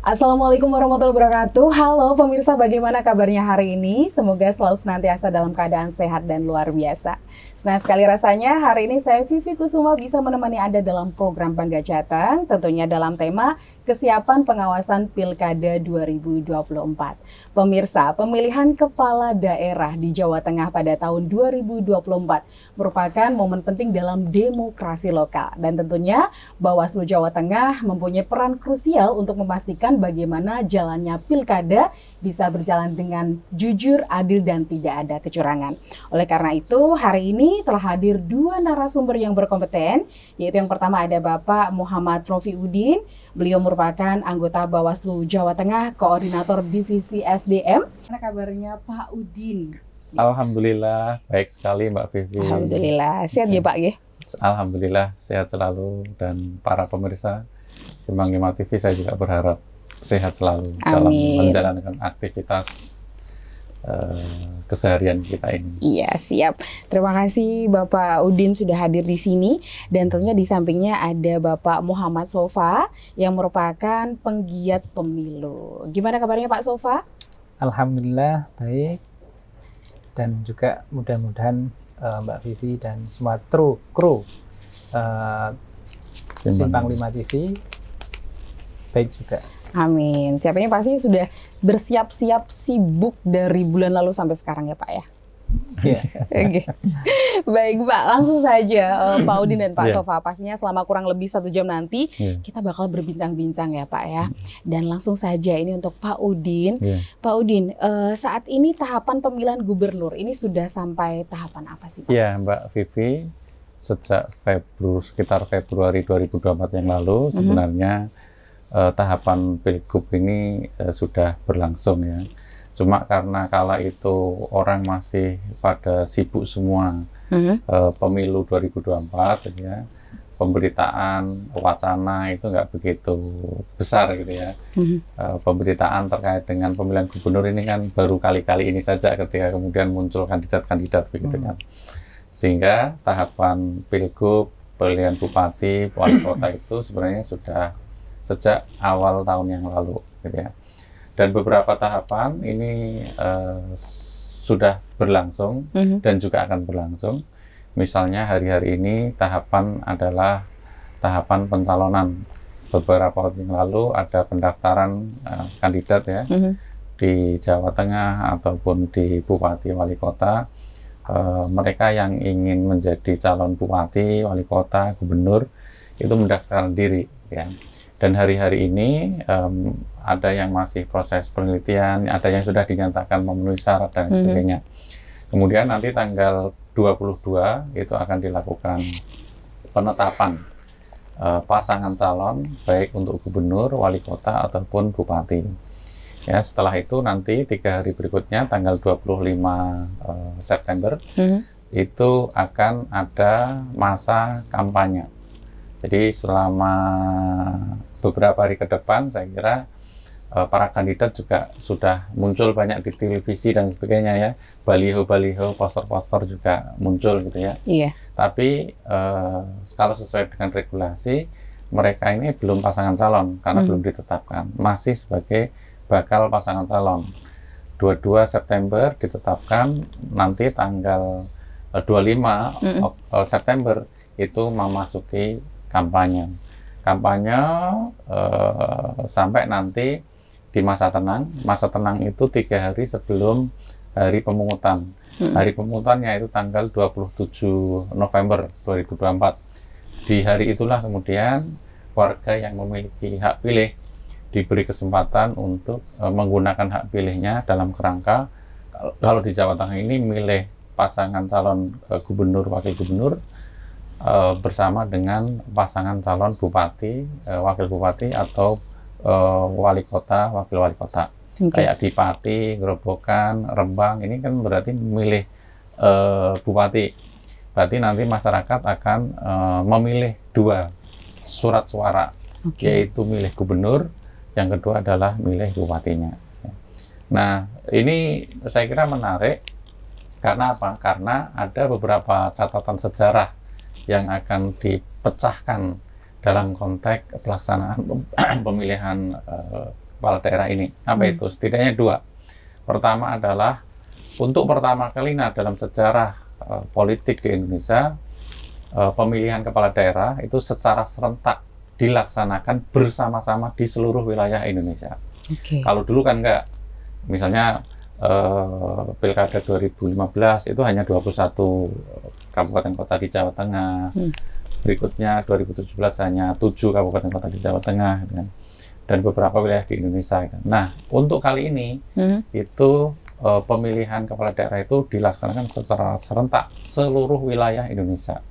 Assalamualaikum warahmatullahi wabarakatuh. Halo pemirsa, bagaimana kabarnya hari ini? Semoga selalu senantiasa dalam keadaan sehat dan luar biasa. Senang sekali rasanya hari ini saya Vivi Kusuma bisa menemani Anda dalam program Bangga Jateng, tentunya dalam tema kesiapan pengawasan Pilkada 2024. Pemirsa, pemilihan kepala daerah di Jawa Tengah pada tahun 2024 merupakan momen penting dalam demokrasi lokal, dan tentunya Bawaslu Jawa Tengah mempunyai peran krusial untuk memastikan bagaimana jalannya pilkada bisa berjalan dengan jujur, adil, dan tidak ada kecurangan. Oleh karena itu, hari ini telah hadir dua narasumber yang berkompeten, yaitu yang pertama ada Bapak Muhammad Rofiuddin. Beliau merupakan anggota Bawaslu Jawa Tengah, Koordinator Divisi SDM. Bagaimana kabarnya Pak Udin? Alhamdulillah, baik sekali Mbak Vivi. Alhamdulillah, sehat ya Pak ya? Alhamdulillah, sehat selalu, dan para pemirsa Simbang 5 TV saya juga berharap sehat selalu. Amin. Dalam menjalankan aktivitas keseharian kita ini. Iya, siap. Terima kasih Bapak Udin sudah hadir di sini, dan tentunya di sampingnya ada Bapak Muhammad Sofa yang merupakan penggiat pemilu. Gimana kabarnya Pak Sofa? Alhamdulillah baik, dan juga mudah-mudahan Mbak Vivi dan semua kru Simpang 5 TV baik juga. Amin. Siap, ini pasti sudah bersiap-siap sibuk dari bulan lalu sampai sekarang ya Pak ya? Iya. Oke. Baik Pak, langsung saja Pak Udin dan Pak Sofa, pastinya selama kurang lebih 1 jam nanti kita bakal berbincang-bincang ya Pak ya. Dan langsung saja ini untuk Pak Udin. Pak Udin, saat ini tahapan pemilihan gubernur ini sudah sampai tahapan apa sih Pak? Iya Mbak Vivi, sejak sekitar Februari 2024 yang lalu sebenarnya tahapan Pilgub ini sudah berlangsung ya. Cuma karena kala itu orang masih pada sibuk semua pemilu 2024 ya, pemberitaan wacana itu nggak begitu besar gitu ya. Pemberitaan terkait dengan pemilihan gubernur ini kan baru kali-kali ini saja ketika kemudian muncul kandidat-kandidat begitu kan. Sehingga tahapan Pilgub, pemilihan bupati, wali kota itu sebenarnya sudah sejak awal tahun yang lalu gitu ya. Dan beberapa tahapan ini sudah berlangsung dan juga akan berlangsung. Misalnya hari-hari ini tahapan adalah tahapan pencalonan. Beberapa waktu yang lalu ada pendaftaran kandidat ya di Jawa Tengah ataupun di Bupati Wali Kota. Mereka yang ingin menjadi calon bupati, wali kota, gubernur itu mendaftarkan diri ya. Dan hari-hari ini ada yang masih proses penelitian, ada yang sudah dinyatakan memenuhi syarat dan sebagainya. Kemudian nanti tanggal 22 itu akan dilakukan penetapan pasangan calon baik untuk gubernur, wali kota ataupun bupati. Ya, setelah itu nanti 3 hari berikutnya tanggal 25 September itu akan ada masa kampanye. Jadi selama beberapa hari ke depan saya kira para kandidat juga sudah muncul banyak di televisi dan sebagainya ya, baliho-baliho, poster-poster juga muncul gitu ya. Iya. Tapi kalau sesuai dengan regulasi mereka ini belum pasangan calon karena belum ditetapkan, masih sebagai bakal pasangan calon. 22 September ditetapkan, nanti tanggal 25 September itu memasuki kampanye. Kampanye sampai nanti di masa tenang. Masa tenang itu 3 hari sebelum hari pemungutan. Hari pemungutannya itu tanggal 27 November 2024. Di hari itulah kemudian warga yang memiliki hak pilih diberi kesempatan untuk menggunakan hak pilihnya dalam kerangka kalau di Jawa Tengah ini milih pasangan calon gubernur, wakil gubernur bersama dengan pasangan calon bupati, wakil bupati atau wali kota, wakil wali kota. Kayak di Pati, Grobogan, Rembang ini kan berarti memilih bupati. Berarti nanti masyarakat akan memilih 2 surat suara, yaitu milih gubernur, yang kedua adalah milih bupatinya. Nah, ini saya kira menarik karena apa? Karena ada beberapa catatan sejarah yang akan dipecahkan dalam konteks pelaksanaan pemilihan kepala daerah ini. Apa itu? Setidaknya dua. Pertama adalah untuk pertama kalinya dalam sejarah politik di Indonesia, pemilihan kepala daerah itu secara serentak dilaksanakan bersama-sama di seluruh wilayah Indonesia. Kalau dulu kan enggak, misalnya Pilkada 2015 itu hanya 21 kabupaten kota di Jawa Tengah. Berikutnya 2017 hanya 7 kabupaten kota di Jawa Tengah, gitu kan. Dan beberapa wilayah di Indonesia. Gitu. Nah, untuk kali ini itu pemilihan kepala daerah itu dilaksanakan secara serentak seluruh wilayah Indonesia.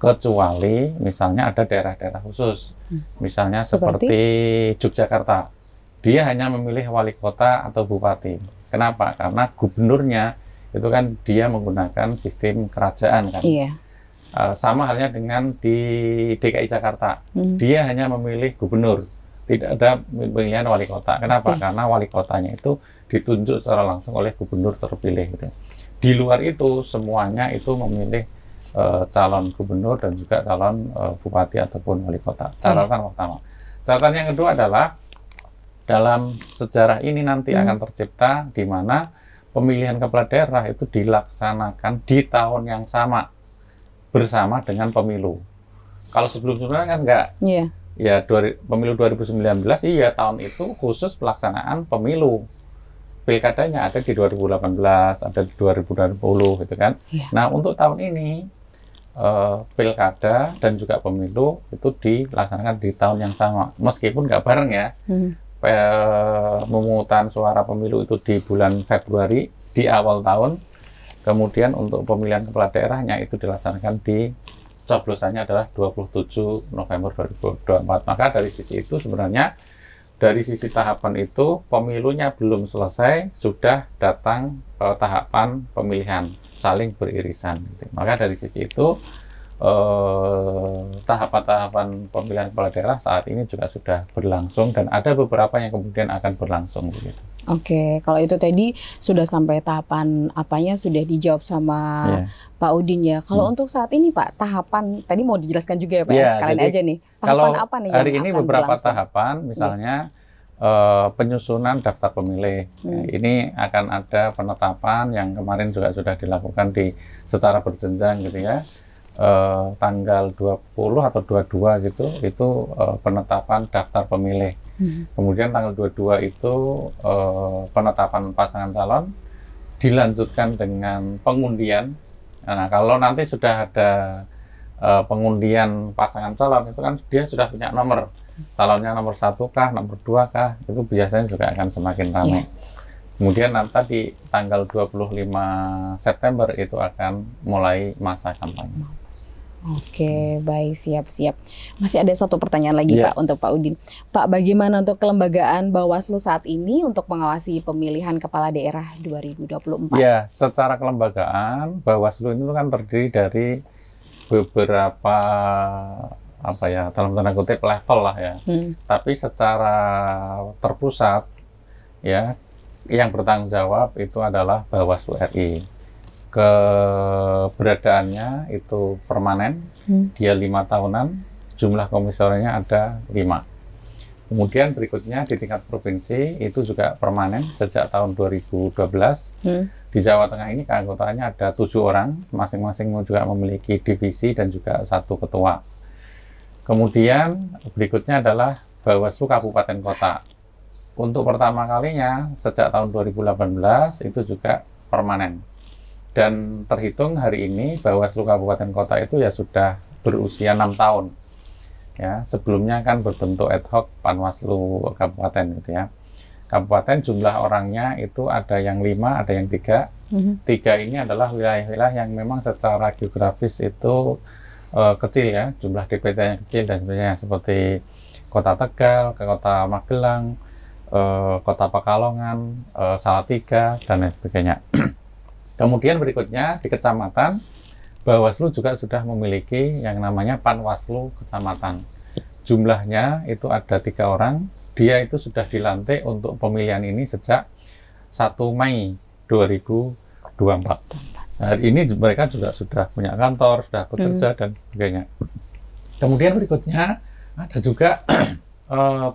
Kecuali misalnya ada daerah-daerah khusus, misalnya seperti Yogyakarta. Dia hanya memilih wali kota atau bupati. Kenapa? Karena gubernurnya itu kan dia menggunakan sistem kerajaan kan. Iya. Sama halnya dengan di DKI Jakarta. Dia hanya memilih gubernur, tidak ada pemilihan wali kota. Kenapa? Karena wali kotanya itu ditunjuk secara langsung oleh gubernur terpilih. Gitu. Di luar itu semuanya itu memilih calon gubernur dan juga calon bupati ataupun wali kota. Catatan pertama. Catatan yang kedua adalah dalam sejarah ini nanti akan tercipta di mana pemilihan kepala daerah itu dilaksanakan di tahun yang sama bersama dengan pemilu. Kalau sebelum-sebelumnya kan enggak. Ya pemilu 2019 iya tahun itu khusus pelaksanaan pemilu. Pilkadanya ada di 2018, ada di 2020 gitu kan. Nah, untuk tahun ini pilkada dan juga pemilu itu dilaksanakan di tahun yang sama. Meskipun nggak bareng ya. Pemungutan suara pemilu itu di bulan Februari di awal tahun, kemudian untuk pemilihan kepala daerahnya itu dilaksanakan di coblosannya adalah 27 November 2024. Maka dari sisi itu sebenarnya dari sisi tahapan itu pemilunya belum selesai, sudah datang tahapan pemilihan saling beririsan. Maka dari sisi itu tahapan-tahapan pemilihan kepala daerah saat ini juga sudah berlangsung dan ada beberapa yang kemudian akan berlangsung begitu. Oke, kalau itu tadi sudah sampai tahapan apanya sudah dijawab sama Pak Udin ya. Kalau untuk saat ini Pak, tahapan tadi mau dijelaskan juga ya Pak, sekalian aja nih. Tahapan apa nih yang hari ini beberapa berlangsung? tahapan, misalnya penyusunan daftar pemilih. Ini akan ada penetapan yang kemarin juga sudah dilakukan secara berjenjang gitu ya. Tanggal 20 atau 22 gitu, itu penetapan daftar pemilih. Kemudian tanggal 22 itu penetapan pasangan calon, dilanjutkan dengan pengundian. Nah, kalau nanti sudah ada pengundian pasangan calon, itu kan dia sudah punya nomor. Calonnya nomor 1 kah, nomor 2 kah, itu biasanya juga akan semakin ramai. Kemudian nanti di tanggal 25 September itu akan mulai masa kampanye. Oke, baik, siap-siap. Masih ada satu pertanyaan lagi Pak untuk Pak Udin. Pak, bagaimana untuk kelembagaan Bawaslu saat ini untuk mengawasi pemilihan kepala daerah 2024? Ya, secara kelembagaan Bawaslu itu kan terdiri dari beberapa dalam tanda kutip level lah ya. Tapi secara terpusat ya, yang bertanggung jawab itu adalah Bawaslu RI. Keberadaannya itu permanen, dia 5 tahunan, jumlah komisionernya ada 5. Kemudian berikutnya di tingkat provinsi itu juga permanen sejak tahun 2012. Di Jawa Tengah ini keanggotaannya ada 7 orang, masing-masing juga memiliki divisi dan juga 1 ketua. Kemudian berikutnya adalah Bawaslu Kabupaten Kota. Untuk pertama kalinya sejak tahun 2018 itu juga permanen. Dan terhitung hari ini Bawaslu Kabupaten Kota itu ya sudah berusia 6 tahun. Ya, sebelumnya kan berbentuk ad hoc Panwaslu Kabupaten gitu ya. Kabupaten jumlah orangnya itu ada yang 5, ada yang 3. 3 ini adalah wilayah-wilayah yang memang secara geografis itu kecil ya, jumlah DPT-nya kecil dan sebagainya, seperti Kota Tegal, Kota Magelang, Kota Pekalongan, Salatiga dan lain sebagainya. Kemudian berikutnya di kecamatan, Bawaslu juga sudah memiliki yang namanya Panwaslu Kecamatan. Jumlahnya itu ada 3 orang. Dia itu sudah dilantik untuk pemilihan ini sejak 1 Mei 2024. Hari ini mereka juga sudah punya kantor, sudah bekerja dan sebagainya. Kemudian berikutnya ada juga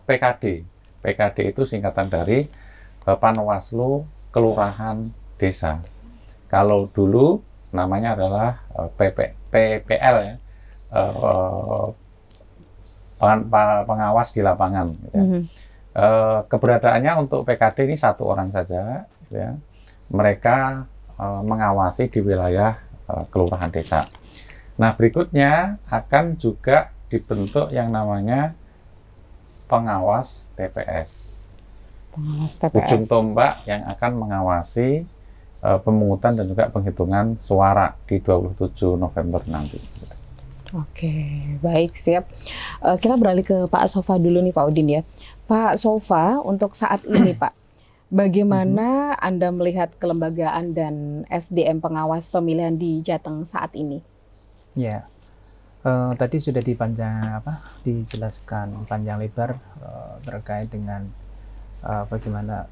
PKD, PKD itu singkatan dari Panwaslu Kelurahan Desa. Kalau dulu namanya adalah PPL ya, pengawas di lapangan. Gitu ya. Keberadaannya untuk PKD ini 1 orang saja, gitu ya. Mereka mengawasi di wilayah kelurahan desa. Nah, berikutnya akan juga dibentuk yang namanya pengawas TPS. Pengawas TPS. Ujung tombak yang akan mengawasi pemungutan dan juga penghitungan suara di 27 November nanti. Oke, baik, siap. Kita beralih ke Pak Sofa dulu nih Pak Udin ya. Pak Sofa, untuk saat ini Pak, bagaimana Anda melihat kelembagaan dan SDM pengawas pemilihan di Jateng saat ini? Ya, tadi sudah dijelaskan panjang lebar terkait dengan bagaimana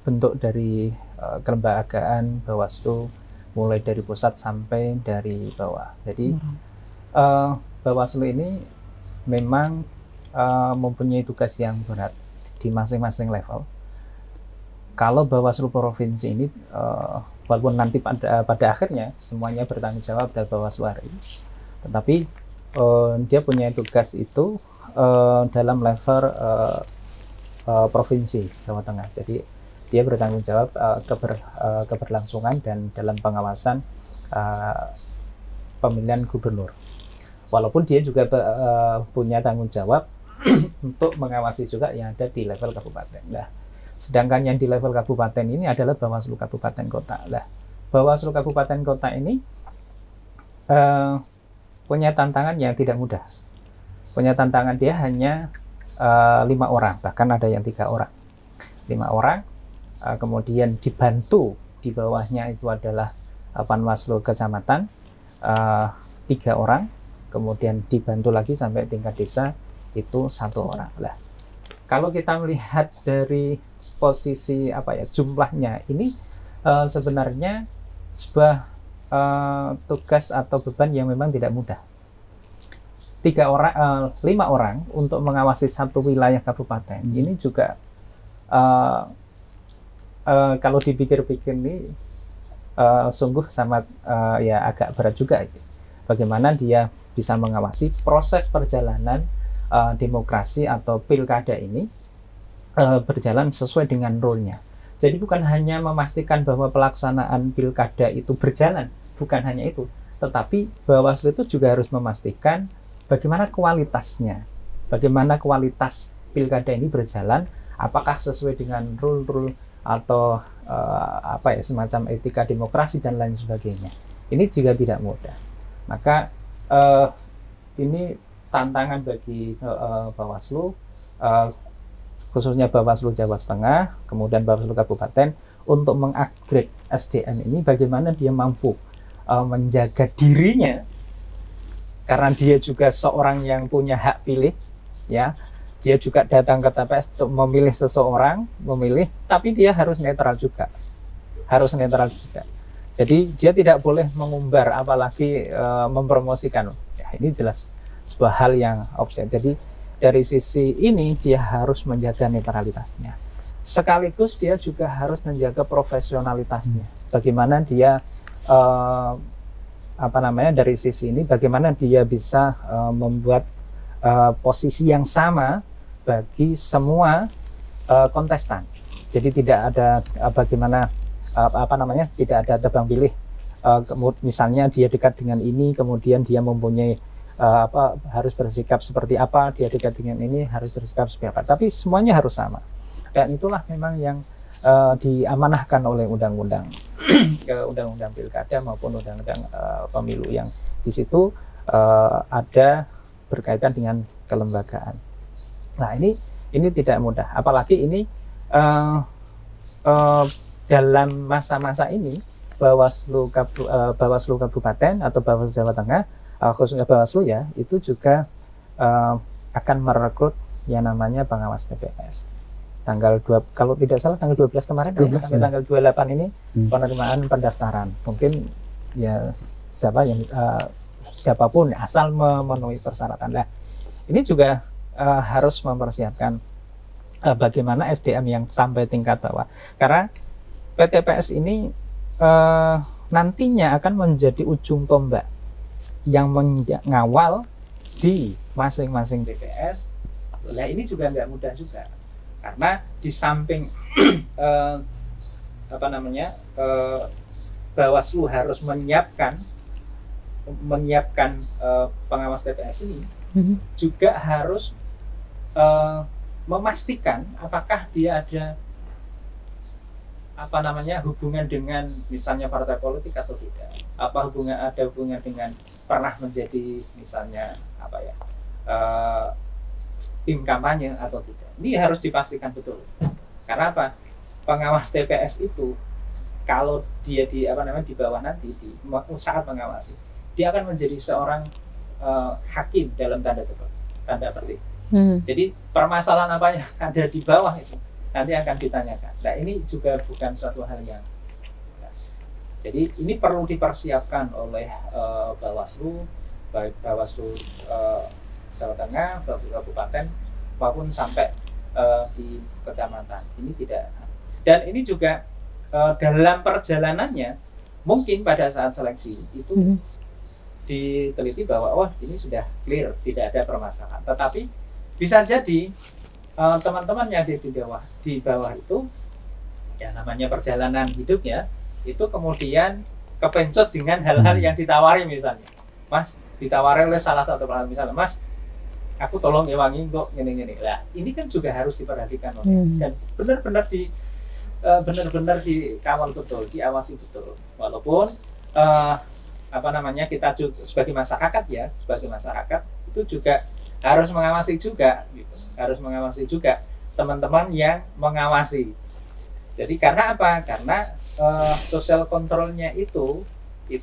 bentuk dari kelembagaan Bawaslu mulai dari pusat sampai dari bawah. Jadi Bawaslu ini memang mempunyai tugas yang berat di masing-masing level. Kalau Bawaslu provinsi ini walaupun nanti pada akhirnya semuanya bertanggung jawab dari Bawaslu RI, tetapi dia punya tugas itu dalam level provinsi Jawa Tengah. Jadi dia bertanggung jawab keberlangsungan dan dalam pengawasan pemilihan gubernur. Walaupun dia juga punya tanggung jawab untuk mengawasi juga yang ada di level kabupaten. Nah, sedangkan yang di level kabupaten ini adalah Bawaslu Kabupaten Kota. Nah, Bawaslu Kabupaten Kota ini punya tantangan yang tidak mudah. Punya tantangan, dia hanya 5 orang, bahkan ada yang 3 orang. 5 orang, kemudian dibantu di bawahnya itu adalah Panwaslu Kecamatan, 3 orang, kemudian dibantu lagi sampai tingkat desa itu 1 orang. Lah, kalau kita melihat dari posisi jumlahnya ini sebenarnya sebuah tugas atau beban yang memang tidak mudah. 5 orang untuk mengawasi 1 wilayah kabupaten ini juga kalau dipikir-pikir ini sungguh sangat agak berat juga sih. Bagaimana dia bisa mengawasi proses perjalanan demokrasi atau pilkada ini berjalan sesuai dengan rule-nya. Jadi bukan hanya memastikan bahwa pelaksanaan pilkada itu berjalan, bukan hanya itu, tetapi Bawaslu itu juga harus memastikan bagaimana kualitasnya, bagaimana kualitas pilkada ini berjalan, apakah sesuai dengan rule-rule atau semacam etika demokrasi dan lain sebagainya. Ini juga tidak mudah. Maka ini tantangan bagi Bawaslu, khususnya Bawaslu Jawa Tengah, kemudian Bawaslu Kabupaten, untuk mengupgrade SDM ini bagaimana dia mampu menjaga dirinya, karena dia juga seorang yang punya hak pilih, ya. Dia juga datang ke TPS untuk memilih seseorang, tapi dia harus netral juga. Jadi dia tidak boleh mengumbar, apalagi mempromosikan. Ya, ini jelas sebuah hal yang offset. Jadi dari sisi ini dia harus menjaga netralitasnya. Sekaligus dia juga harus menjaga profesionalitasnya. Bagaimana dia dari sisi ini, bagaimana dia bisa membuat posisi yang sama bagi semua kontestan. Jadi tidak ada tidak ada tebang pilih. Misalnya dia dekat dengan ini, kemudian dia mempunyai harus bersikap seperti apa, dia dekat dengan ini harus bersikap seperti apa. Tapi semuanya harus sama. Dan itulah memang yang diamanahkan oleh undang-undang undang-undang pilkada maupun undang-undang pemilu, yang di situ ada berkaitan dengan kelembagaan. Nah, ini tidak mudah, apalagi ini dalam masa-masa ini Bawaslu Kabupaten atau Bawaslu Jawa Tengah, khususnya Bawaslu ya, itu juga akan merekrut yang namanya pengawas TPS. Kalau tidak salah tanggal 12 kemarin 12, sampai tanggal 28 ini penerimaan pendaftaran. Mungkin ya siapapun asal memenuhi persyaratan. Nah, ini juga harus mempersiapkan bagaimana SDM yang sampai tingkat bawah. Karena PTPS ini nantinya akan menjadi ujung tombak yang mengawal di masing-masing TPS. Nah, ini juga nggak mudah juga, karena di samping Bawaslu harus menyiapkan pengawas TPS ini, juga harus memastikan apakah dia ada hubungan dengan misalnya partai politik atau tidak, ada hubungan dengan pernah menjadi misalnya tim kampanye atau tidak. Ini harus dipastikan betul. Karena apa? Pengawas TPS itu kalau dia di bawah nanti saat mengawasi, dia akan menjadi seorang hakim dalam tanda petik. Jadi permasalahan apa yang ada di bawah itu nanti akan ditanyakan. Nah, ini juga bukan suatu hal yang jadi ini perlu dipersiapkan oleh Bawaslu, baik Bawaslu Jawa Tengah, Bawaslu Kabupaten maupun sampai di kecamatan. Ini tidak, dan ini juga dalam perjalanannya mungkin pada saat seleksi itu diteliti bahwa ini sudah clear, tidak ada permasalahan. Tetapi bisa jadi teman-teman yang ada di bawah itu, ya namanya perjalanan hidup ya, itu kemudian kepencot dengan hal-hal yang ditawari, misalnya Mas ditawari oleh salah satu pelatih, misalnya Mas aku tolong ewangi kok gini. Lah ini kan juga harus diperhatikan dan benar-benar dikawal betul, diawasi betul. Walaupun kita juga sebagai masyarakat itu juga harus mengawasi juga, gitu. Harus mengawasi juga teman-teman yang mengawasi. Jadi karena apa? Karena social controlnya itu di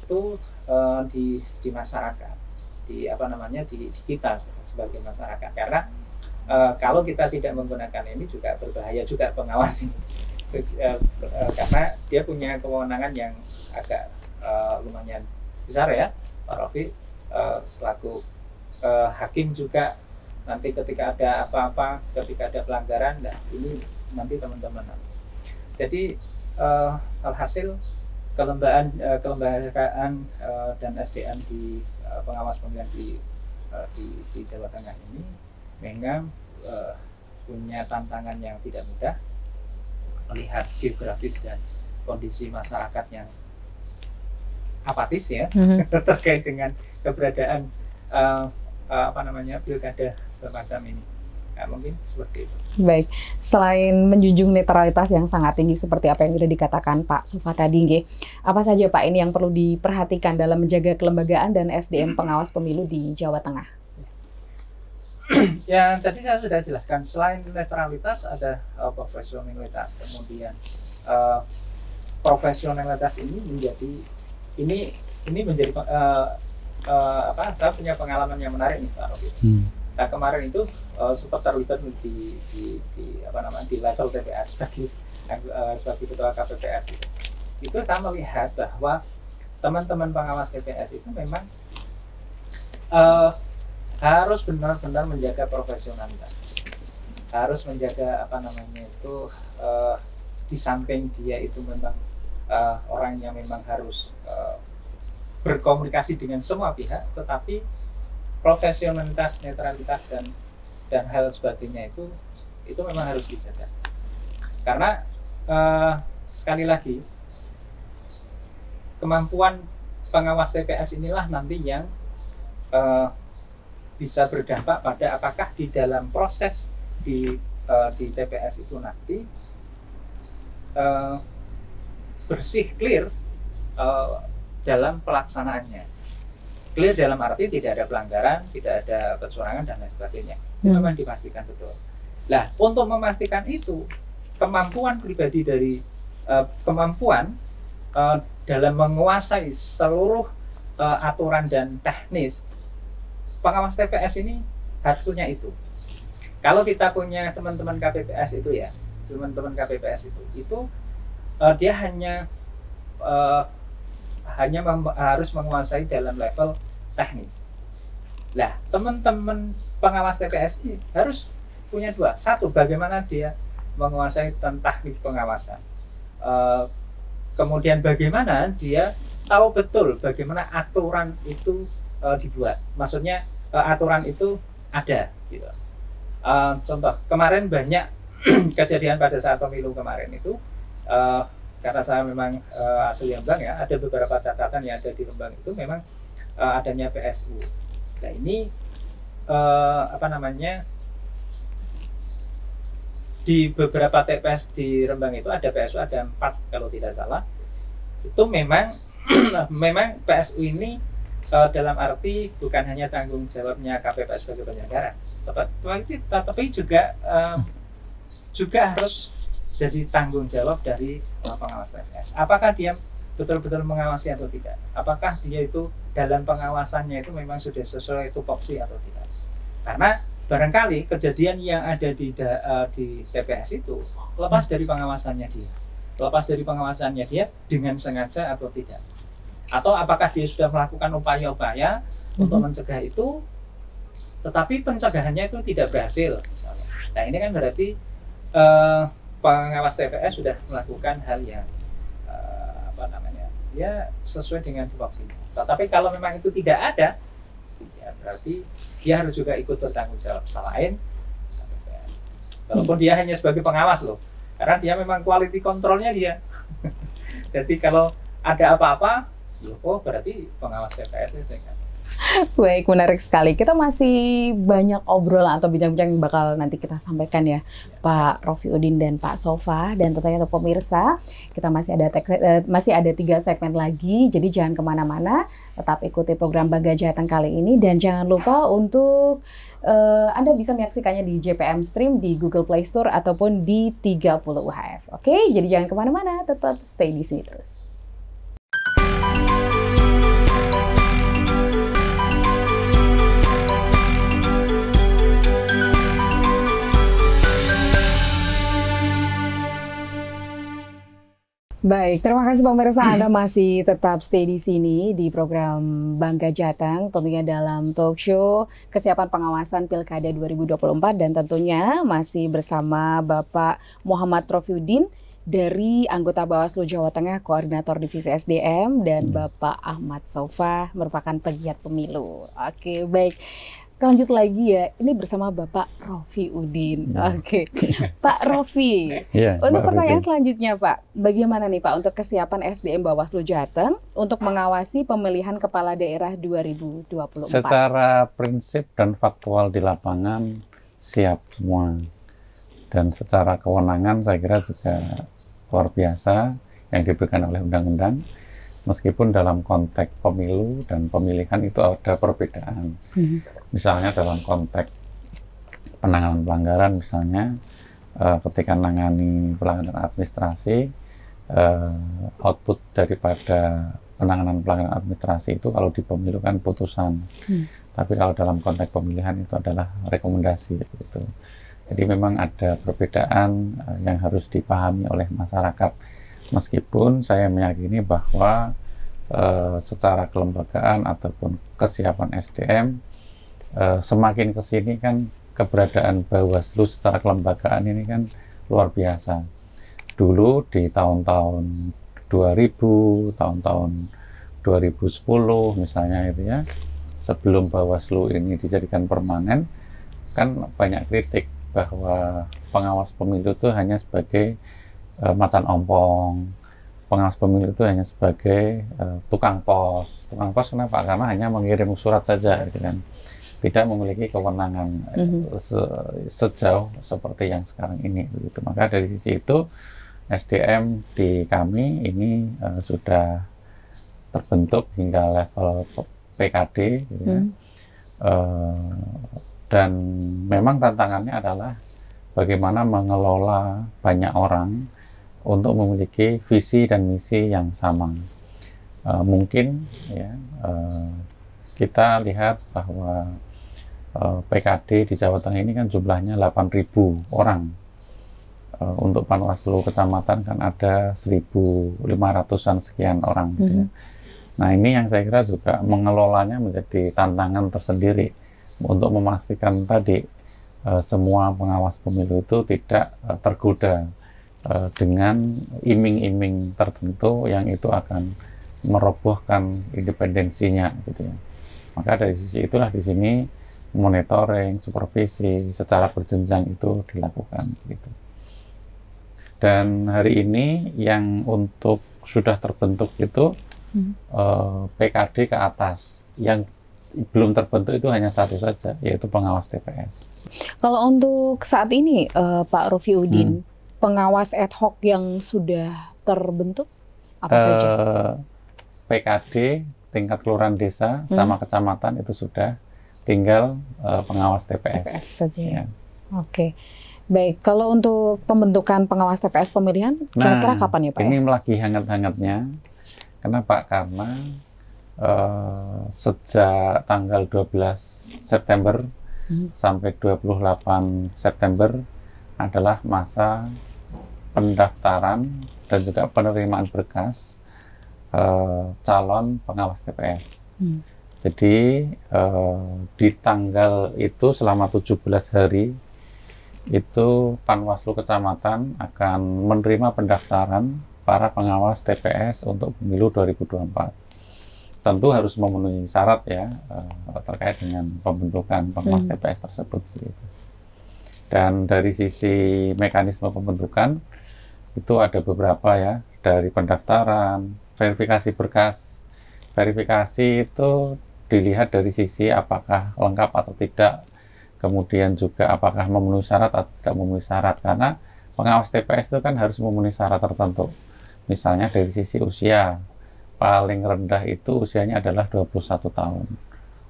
masyarakat, di kita sebagai masyarakat. Karena kalau kita tidak menggunakan ini juga berbahaya juga pengawasi, karena dia punya kewenangan yang agak lumayan besar ya, Pak Rofi, selaku hakim juga. Nanti ketika ada apa-apa, ketika ada pelanggaran, nah ini nanti teman-teman. Jadi alhasil kelembagaan dan SDM di pengawas pemilihan di Jawa Tengah ini memang punya tantangan yang tidak mudah, melihat geografis dan kondisi masyarakat yang apatis ya, terkait dengan keberadaan pilkada semacam ini. Nah, mungkin seperti itu. Baik, selain menjunjung netralitas yang sangat tinggi seperti apa yang sudah dikatakan Pak Sufa tadi, apa saja Pak ini yang perlu diperhatikan dalam menjaga kelembagaan dan SDM pengawas pemilu di Jawa Tengah? Ya, tadi saya sudah jelaskan, selain netralitas ada profesionalitas, kemudian profesionalitas ini menjadi saya punya pengalaman yang menarik nih Pak Robi. Nah, kemarin itu sempat terlibat di level TPS sebagai ketua KPPS itu saya melihat bahwa teman-teman pengawas TPS itu memang harus benar-benar menjaga profesionalitas, harus menjaga di samping dia itu memang orang yang memang harus berkomunikasi dengan semua pihak, tetapi profesionalitas, netralitas dan hal sebagainya itu memang harus dijaga. Karena sekali lagi kemampuan pengawas TPS inilah nanti yang bisa berdampak pada apakah di dalam proses di TPS itu nanti bersih, clear dalam pelaksanaannya. Clear dalam arti tidak ada pelanggaran, tidak ada kecurangan dan lain sebagainya. Itu memang dipastikan betul. Nah, untuk memastikan itu, kemampuan pribadi dari kemampuan dalam menguasai seluruh aturan dan teknis, pengawas TPS ini harus punya itu. Kalau kita punya teman-teman KPPS itu ya, itu dia hanya harus menguasai dalam level teknis. Nah, teman-teman pengawas TPS ini harus punya dua. Satu, bagaimana dia menguasai tentang teknik pengawasan. Kemudian bagaimana dia tahu betul bagaimana aturan itu dibuat. Maksudnya aturan itu ada. Gitu. Contoh, kemarin banyak kejadian pada saat pemilu kemarin itu, karena saya memang asli Rembang ya, ada beberapa catatan yang ada di Rembang itu memang adanya PSU. Nah ini di beberapa TPS di Rembang itu ada PSU, ada 4 kalau tidak salah. Itu memang memang PSU ini dalam arti bukan hanya tanggung jawabnya KPPS sebagai penyelenggara, tetapi juga harus jadi tanggung jawab dari pengawas TPS. Apakah dia betul-betul mengawasi atau tidak? Apakah dia itu dalam pengawasannya itu memang sudah sesuai tupoksi atau tidak? Karena barangkali kejadian yang ada di TPS itu lepas dari pengawasannya dia, dengan sengaja atau tidak? Atau apakah dia sudah melakukan upaya-upaya untuk mencegah itu, tetapi pencegahannya itu tidak berhasil, misalnya. Nah ini kan berarti pengawas TPS sudah melakukan hal yang ya sesuai dengan tupoksinya. Tetapi kalau memang itu tidak ada, ya berarti dia harus juga ikut bertanggung jawab selain TPS. Walaupun dia hanya sebagai pengawas loh, karena dia memang quality controlnya dia. Jadi kalau ada apa-apa, oh berarti pengawas TPS itu kan. Baik, menarik sekali. Kita masih banyak obrolan atau bincang-bincang yang bakal nanti kita sampaikan ya, Pak Rofi Udin dan Pak Sofa. Dan tentunya untuk pemirsa, kita masih ada 3 segmen lagi. Jadi jangan kemana-mana, tetap ikuti program Bangga Jateng kali ini. Dan jangan lupa untuk Anda bisa menyaksikannya di JPM Stream, di Google Play Store, ataupun di 30 UHF. Oke, jadi jangan kemana-mana, tetap stay di sini terus. Baik, terima kasih pemirsa, Anda masih tetap stay di sini di program Bangga Jateng, tentunya dalam talk show kesiapan pengawasan Pilkada 2024 dan tentunya masih bersama Bapak Muhammad Rofi Udin dari anggota Bawaslu Jawa Tengah, Koordinator Divisi SDM, dan Bapak Ahmad Sofa merupakan pegiat pemilu. Oke, baik. Lanjut lagi ya, ini bersama Bapak Rofi Udin. Oke, Pak Rofi. Untuk pertanyaan selanjutnya Pak, bagaimana nih Pak untuk kesiapan SDM Bawaslu Jateng untuk mengawasi pemilihan kepala daerah 2024? Secara prinsip dan faktual di lapangan siap semua. Dan secara kewenangan saya kira juga luar biasa yang diberikan oleh undang-undang. Meskipun dalam konteks pemilu dan pemilihan itu ada perbedaan. Misalnya dalam konteks penanganan pelanggaran, misalnya ketika menangani pelanggaran administrasi, output daripada penanganan pelanggaran administrasi itu kalau di pemilu kan putusan. Tapi kalau dalam konteks pemilihan itu adalah rekomendasi. Gitu. Jadi memang ada perbedaan yang harus dipahami oleh masyarakat. Meskipun saya meyakini bahwa secara kelembagaan ataupun kesiapan SDM semakin kesini kan keberadaan Bawaslu secara kelembagaan ini kan luar biasa. Dulu di tahun-tahun 2000, tahun-tahun 2010 misalnya itu ya, sebelum Bawaslu ini dijadikan permanen, kan banyak kritik bahwa pengawas pemilu itu hanya sebagai macan ompong, pengawas pemilu itu hanya sebagai tukang pos. Tukang pos kenapa? Karena hanya mengirim surat saja, gitu kan. Tidak memiliki kewenangan sejauh seperti yang sekarang ini. Begitu. Maka dari sisi itu SDM di kami ini sudah terbentuk hingga level PKD, gitu ya. Dan memang tantangannya adalah bagaimana mengelola banyak orang untuk memiliki visi dan misi yang sama. Mungkin ya, kita lihat bahwa PKD di Jawa Tengah ini kan jumlahnya 8.000 orang. Untuk Panwaslu kecamatan kan ada 1.500-an sekian orang. Gitu ya. Nah ini yang saya kira juga mengelolanya menjadi tantangan tersendiri. untuk memastikan tadi semua pengawas pemilu itu tidak tergoda dengan iming-iming tertentu yang itu akan merobohkan independensinya gitu ya. Maka dari sisi itulah di sini monitoring, supervisi secara berjenjang itu dilakukan gitu. Dan hari ini yang untuk sudah terbentuk itu PKD ke atas, yang belum terbentuk itu hanya satu saja, yaitu pengawas TPS. Kalau untuk saat ini Pak Rofiudin, pengawas ad hoc yang sudah terbentuk apa saja? PKD tingkat kelurahan desa sama kecamatan itu sudah, tinggal pengawas TPS. TPS saja. Ya. Oke. Baik, kalau untuk pembentukan pengawas TPS pemilihan, kira-kira kapan ya Pak? Ini lagi hangat-hangatnya. Kenapa? Karena sejak tanggal 12 September sampai 28 September adalah masa pendaftaran dan juga penerimaan berkas calon pengawas TPS. Jadi di tanggal itu selama 17 hari itu Panwaslu Kecamatan akan menerima pendaftaran para pengawas TPS untuk pemilu 2024. Tentu harus memenuhi syarat ya terkait dengan pembentukan pengawas TPS tersebut. Gitu. Dan dari sisi mekanisme pembentukan itu ada beberapa ya, dari pendaftaran, verifikasi berkas. Verifikasi itu dilihat dari sisi apakah lengkap atau tidak, kemudian juga apakah memenuhi syarat atau tidak memenuhi syarat, karena pengawas TPS itu kan harus memenuhi syarat tertentu. Misalnya dari sisi usia, paling rendah itu usianya adalah 21 tahun.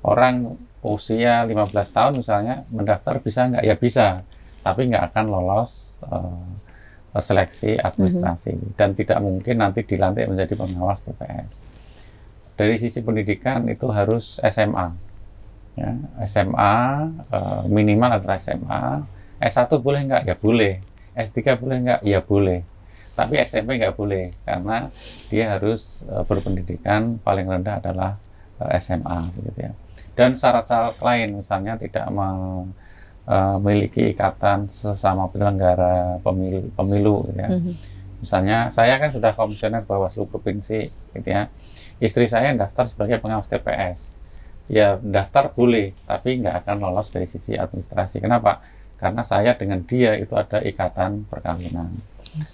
Orang usia 15 tahun misalnya mendaftar bisa nggak? Ya bisa, tapi nggak akan lolos seleksi administrasi dan tidak mungkin nanti dilantik menjadi pengawas TPS. Dari sisi pendidikan itu harus SMA. Ya, SMA minimal adalah SMA. S1 boleh nggak? Ya boleh. S3 boleh nggak? Ya boleh. Tapi SMP nggak boleh karena dia harus berpendidikan paling rendah adalah SMA, begitu ya. Dan syarat-syarat lain, misalnya tidak memiliki ikatan sesama penyelenggara pemilu, gitu ya. Misalnya saya kan sudah komisioner Bawaslu Provinsi, gitu ya. Istri saya daftar sebagai pengawas TPS. Ya daftar boleh, tapi nggak akan lolos dari sisi administrasi. Kenapa? Karena saya dengan dia itu ada ikatan perkawinan.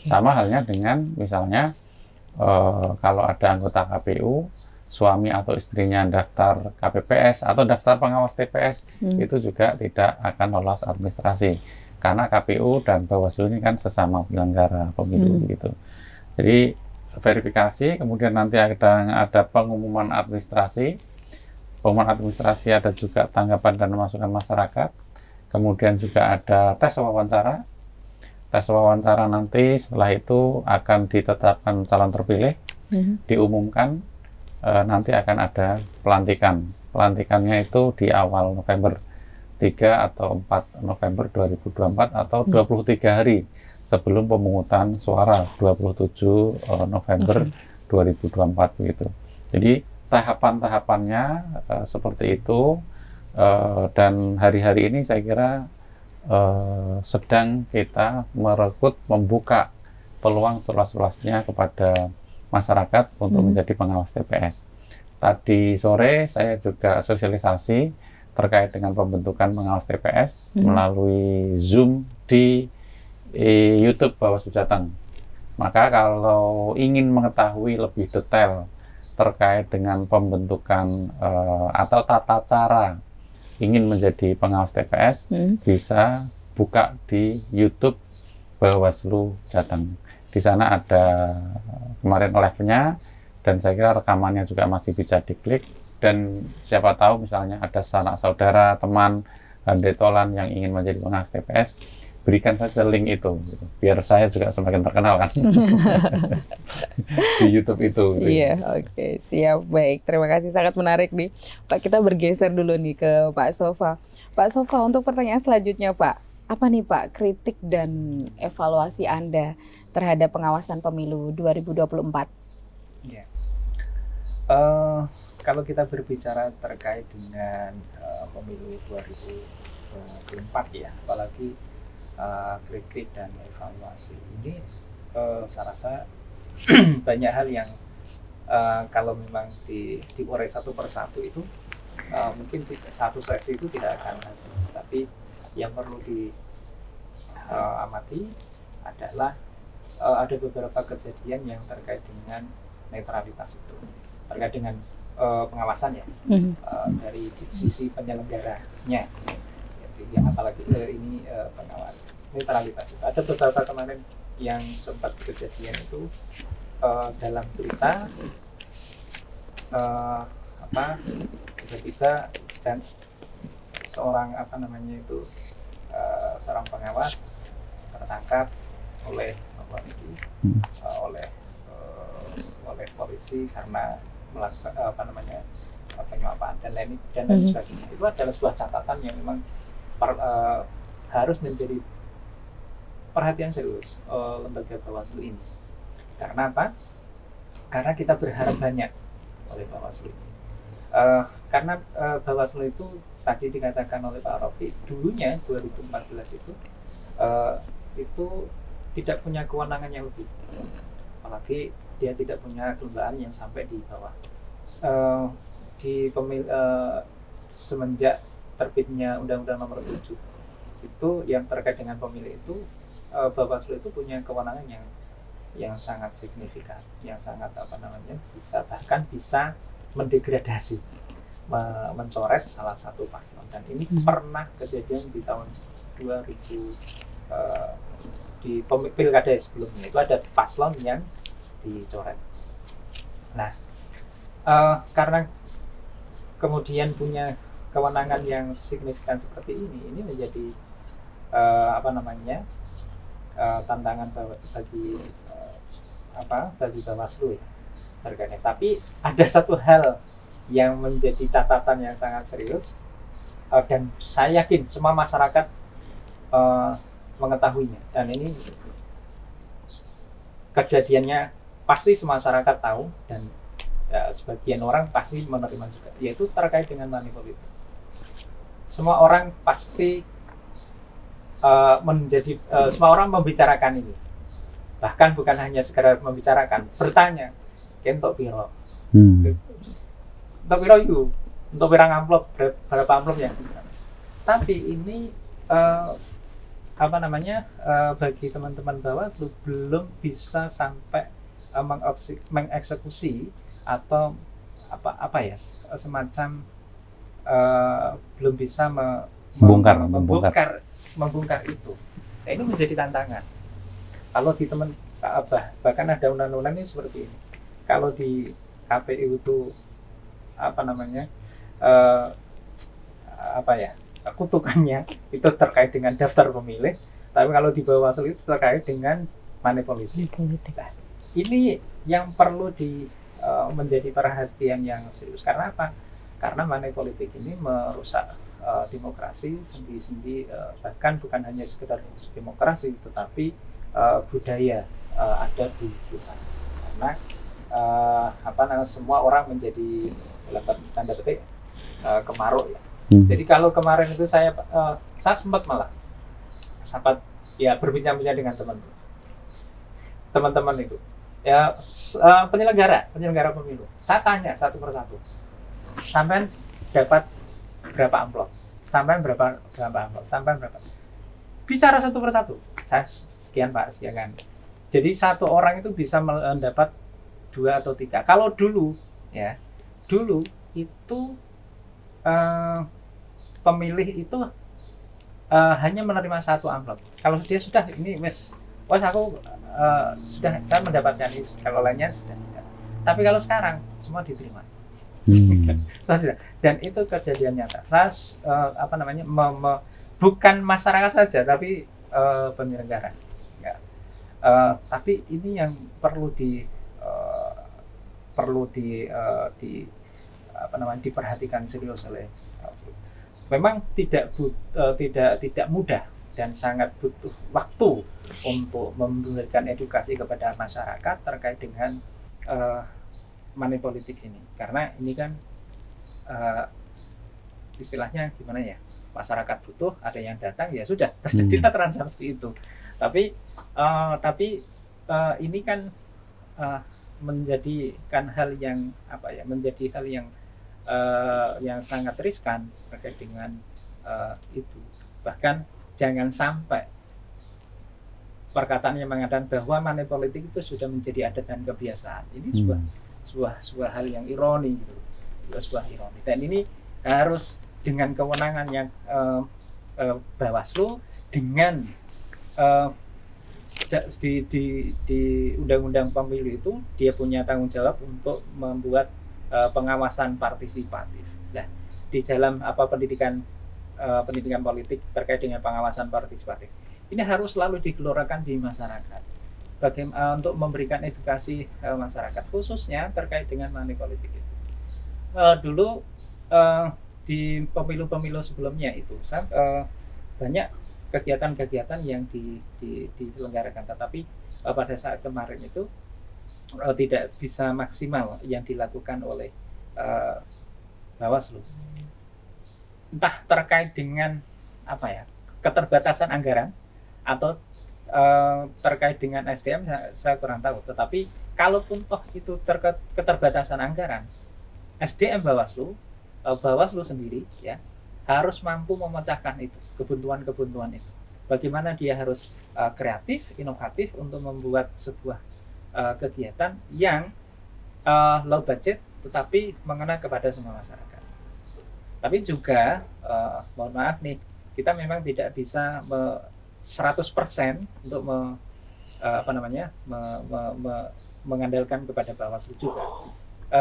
Sama halnya dengan misalnya kalau ada anggota KPU, suami atau istrinya daftar KPPS atau daftar pengawas TPS, itu juga tidak akan lolos administrasi. Karena KPU dan Bawaslu ini kan sesama penyelenggara pemilu gitu. Jadi verifikasi, kemudian nanti ada pengumuman administrasi. Pengumuman administrasi ada juga tanggapan dan masukan masyarakat. Kemudian juga ada tes wawancara. Tes wawancara nanti setelah itu akan ditetapkan calon terpilih, diumumkan, nanti akan ada pelantikan. Pelantikannya itu di awal November, 3 atau 4 November 2024 atau 23 hari sebelum pemungutan suara 27 November 2024 begitu. Jadi tahapan-tahapannya seperti itu, dan hari-hari ini saya kira sedang kita merekrut, membuka peluang seluas-luasnya kepada masyarakat untuk menjadi pengawas TPS. Tadi sore saya juga sosialisasi terkait dengan pembentukan pengawas TPS melalui Zoom di YouTube Bawaslu Jateng. Maka kalau ingin mengetahui lebih detail terkait dengan pembentukan atau tata cara ingin menjadi pengawas TPS, bisa buka di YouTube Bawaslu Jateng. Di sana ada kemarin live-nya, dan saya kira rekamannya juga masih bisa diklik. Dan siapa tahu misalnya ada sanak saudara, teman, handetolan yang ingin menjadi pengawas TPS, berikan saja link itu, gitu. Biar saya juga semakin terkenal kan di YouTube itu. Gitu. Iya, oke, siap, baik. Terima kasih, sangat menarik nih, Pak. Kita bergeser dulu nih ke Pak Sofa. Pak Sofa, untuk pertanyaan selanjutnya, Pak, apa nih Pak kritik dan evaluasi Anda terhadap pengawasan pemilu 2024? Ya. kalau kita berbicara terkait dengan pemilu 2024 ya, apalagi kritik dan evaluasi ini, saya rasa banyak hal yang kalau memang diurai satu persatu itu mungkin satu sesi itu tidak akan habis. Tapi yang perlu diamati adalah ada beberapa kejadian yang terkait dengan netralitas itu, terkait dengan pengawasan ya, dari sisi penyelenggaranya. Jadi yang apalagi ini pengawas netralitas itu. Ada beberapa kemarin yang sempat kejadian itu dalam berita tiba-tiba dan seorang seorang pengawas tertangkap oleh oleh polisi karena melakukan penyuapan dan lain sebagainya. Itu adalah sebuah catatan yang memang harus menjadi perhatian serius lembaga Bawaslu ini. Karena apa? Karena kita berharap banyak oleh Bawaslu ini. Karena Bawaslu itu tadi dikatakan oleh Pak Rofi, dulunya 2014 itu tidak punya kewenangan yang lebih, apalagi dia tidak punya kelembagaan yang sampai di bawah. Semenjak terbitnya Undang-Undang Nomor 7 itu yang terkait dengan pemilih itu, Bawaslu itu punya kewenangan yang sangat signifikan, yang sangat bahkan bisa mendegradasi, mencoret salah satu paslon. Dan ini pernah kejadian di tahun 2000 di pilkada sebelumnya, itu ada paslon yang dicoret. Nah, karena kemudian punya kewenangan yang signifikan seperti ini menjadi tantangan bagi Bawaslu ya, terkait. Tapi ada satu hal yang menjadi catatan yang sangat serius, dan saya yakin semua masyarakat mengetahuinya, dan ini kejadiannya pasti semua masyarakat tahu dan sebagian orang pasti menerima juga, yaitu terkait dengan money politik. Semua orang pasti semua orang membicarakan ini, bahkan bukan hanya sekedar membicarakan, bertanya, kentok piro, untuk piro itu, untuk pirang amplop, berapa amplop yang bisa. Tapi ini bagi teman-teman Bawaslu belum bisa sampai mengeksekusi atau semacam belum bisa membongkar itu. Nah, ini menjadi tantangan. Kalau di bahkan ada undang-undang ini seperti ini. Kalau di KPU itu kutukannya itu terkait dengan daftar pemilih, tapi kalau di Bawaslu itu terkait dengan money politik. Nah, ini yang perlu menjadi perhatian yang serius. Karena apa? Karena money politik ini merusak demokrasi, sendi-sendi, bahkan bukan hanya sekedar demokrasi, tetapi budaya ada di kita. Karena semua orang menjadi dalam tanda petik kemaruk ya. Jadi kalau kemarin itu saya sempat berbincang-bincang dengan teman-teman itu ya, penyelenggara pemilu. Saya tanya satu persatu, sampean dapat berapa amplop, sampean berapa amplop, sampean berapa, bicara satu persatu. Saya sekian Pak, sekian kan. Jadi satu orang itu bisa mendapat 2 atau 3. Kalau dulu itu pemilih itu hanya menerima 1 amplop. Kalau dia sudah ini aku sudah saya mendapatkan ini, kalau lainnya sudah tidak. Tapi kalau sekarang semua diterima. Dan itu kejadian nyata. Saya bukan masyarakat saja, tapi penyelenggara. Ya. Tapi ini yang diperhatikan serius oleh. Memang tidak mudah dan sangat butuh waktu untuk memberikan edukasi kepada masyarakat terkait dengan money politik ini, karena ini kan uh, istilahnya gimana ya, masyarakat butuh, ada yang datang, ya sudah terjadilah transaksi itu. Tapi ini kan menjadikan hal yang apa ya, menjadi hal yang sangat riskan terkait dengan itu. Bahkan jangan sampai perkataan yang mengatakan bahwa money politik itu sudah menjadi adat dan kebiasaan. Ini sebuah hal yang ironi gitu. Sebuah ironi. Dan ini harus dengan kewenangan yang Bawaslu dengan di Undang-Undang Pemilu itu dia punya tanggung jawab untuk membuat pengawasan partisipatif. Nah, di dalam pendidikan politik terkait dengan pengawasan partisipatif ini harus selalu digelorakan di masyarakat. Bagaimana untuk memberikan edukasi masyarakat khususnya terkait dengan money politik itu. Dulu di pemilu-pemilu sebelumnya itu banyak kegiatan-kegiatan yang diselenggarakan, tetapi pada saat kemarin itu tidak bisa maksimal yang dilakukan oleh Bawaslu. Entah terkait dengan keterbatasan anggaran atau terkait dengan SDM, saya kurang tahu. Tetapi kalaupun toh itu terkait keterbatasan anggaran, SDM Bawaslu sendiri ya harus mampu memecahkan itu, kebuntuan-kebuntuan itu. Bagaimana dia harus kreatif, inovatif untuk membuat sebuah kegiatan yang low budget tetapi mengena kepada semua masyarakat. Tapi juga mohon maaf nih, kita memang tidak bisa 100% untuk mengandalkan kepada Bawaslu juga.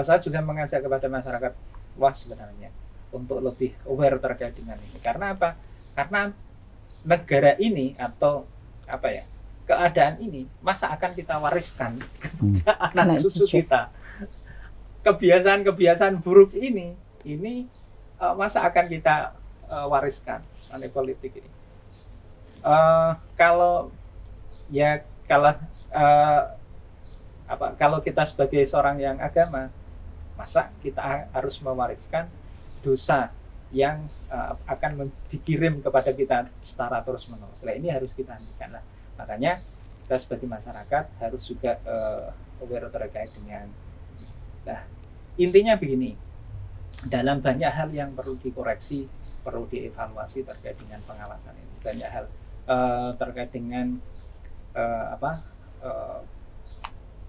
Saya juga mengajak kepada masyarakat luas sebenarnya untuk lebih aware terkait dengan ini. Karena apa? Karena negara ini atau keadaan ini masa akan kita wariskan kepada anak cucu kita. Kebiasaan-kebiasaan buruk ini masa akan kita wariskan money politik ini. Kalau kita sebagai seorang yang agama, masa kita harus mewariskan dosa yang akan dikirim kepada kita secara terus-menerus. Nah, ini harus kita hentikan. Nah, makanya kita sebagai masyarakat harus juga aware terkait dengan. Nah, intinya begini, dalam banyak hal yang perlu dikoreksi, perlu dievaluasi terkait dengan pengawasan ini. Banyak hal terkait dengan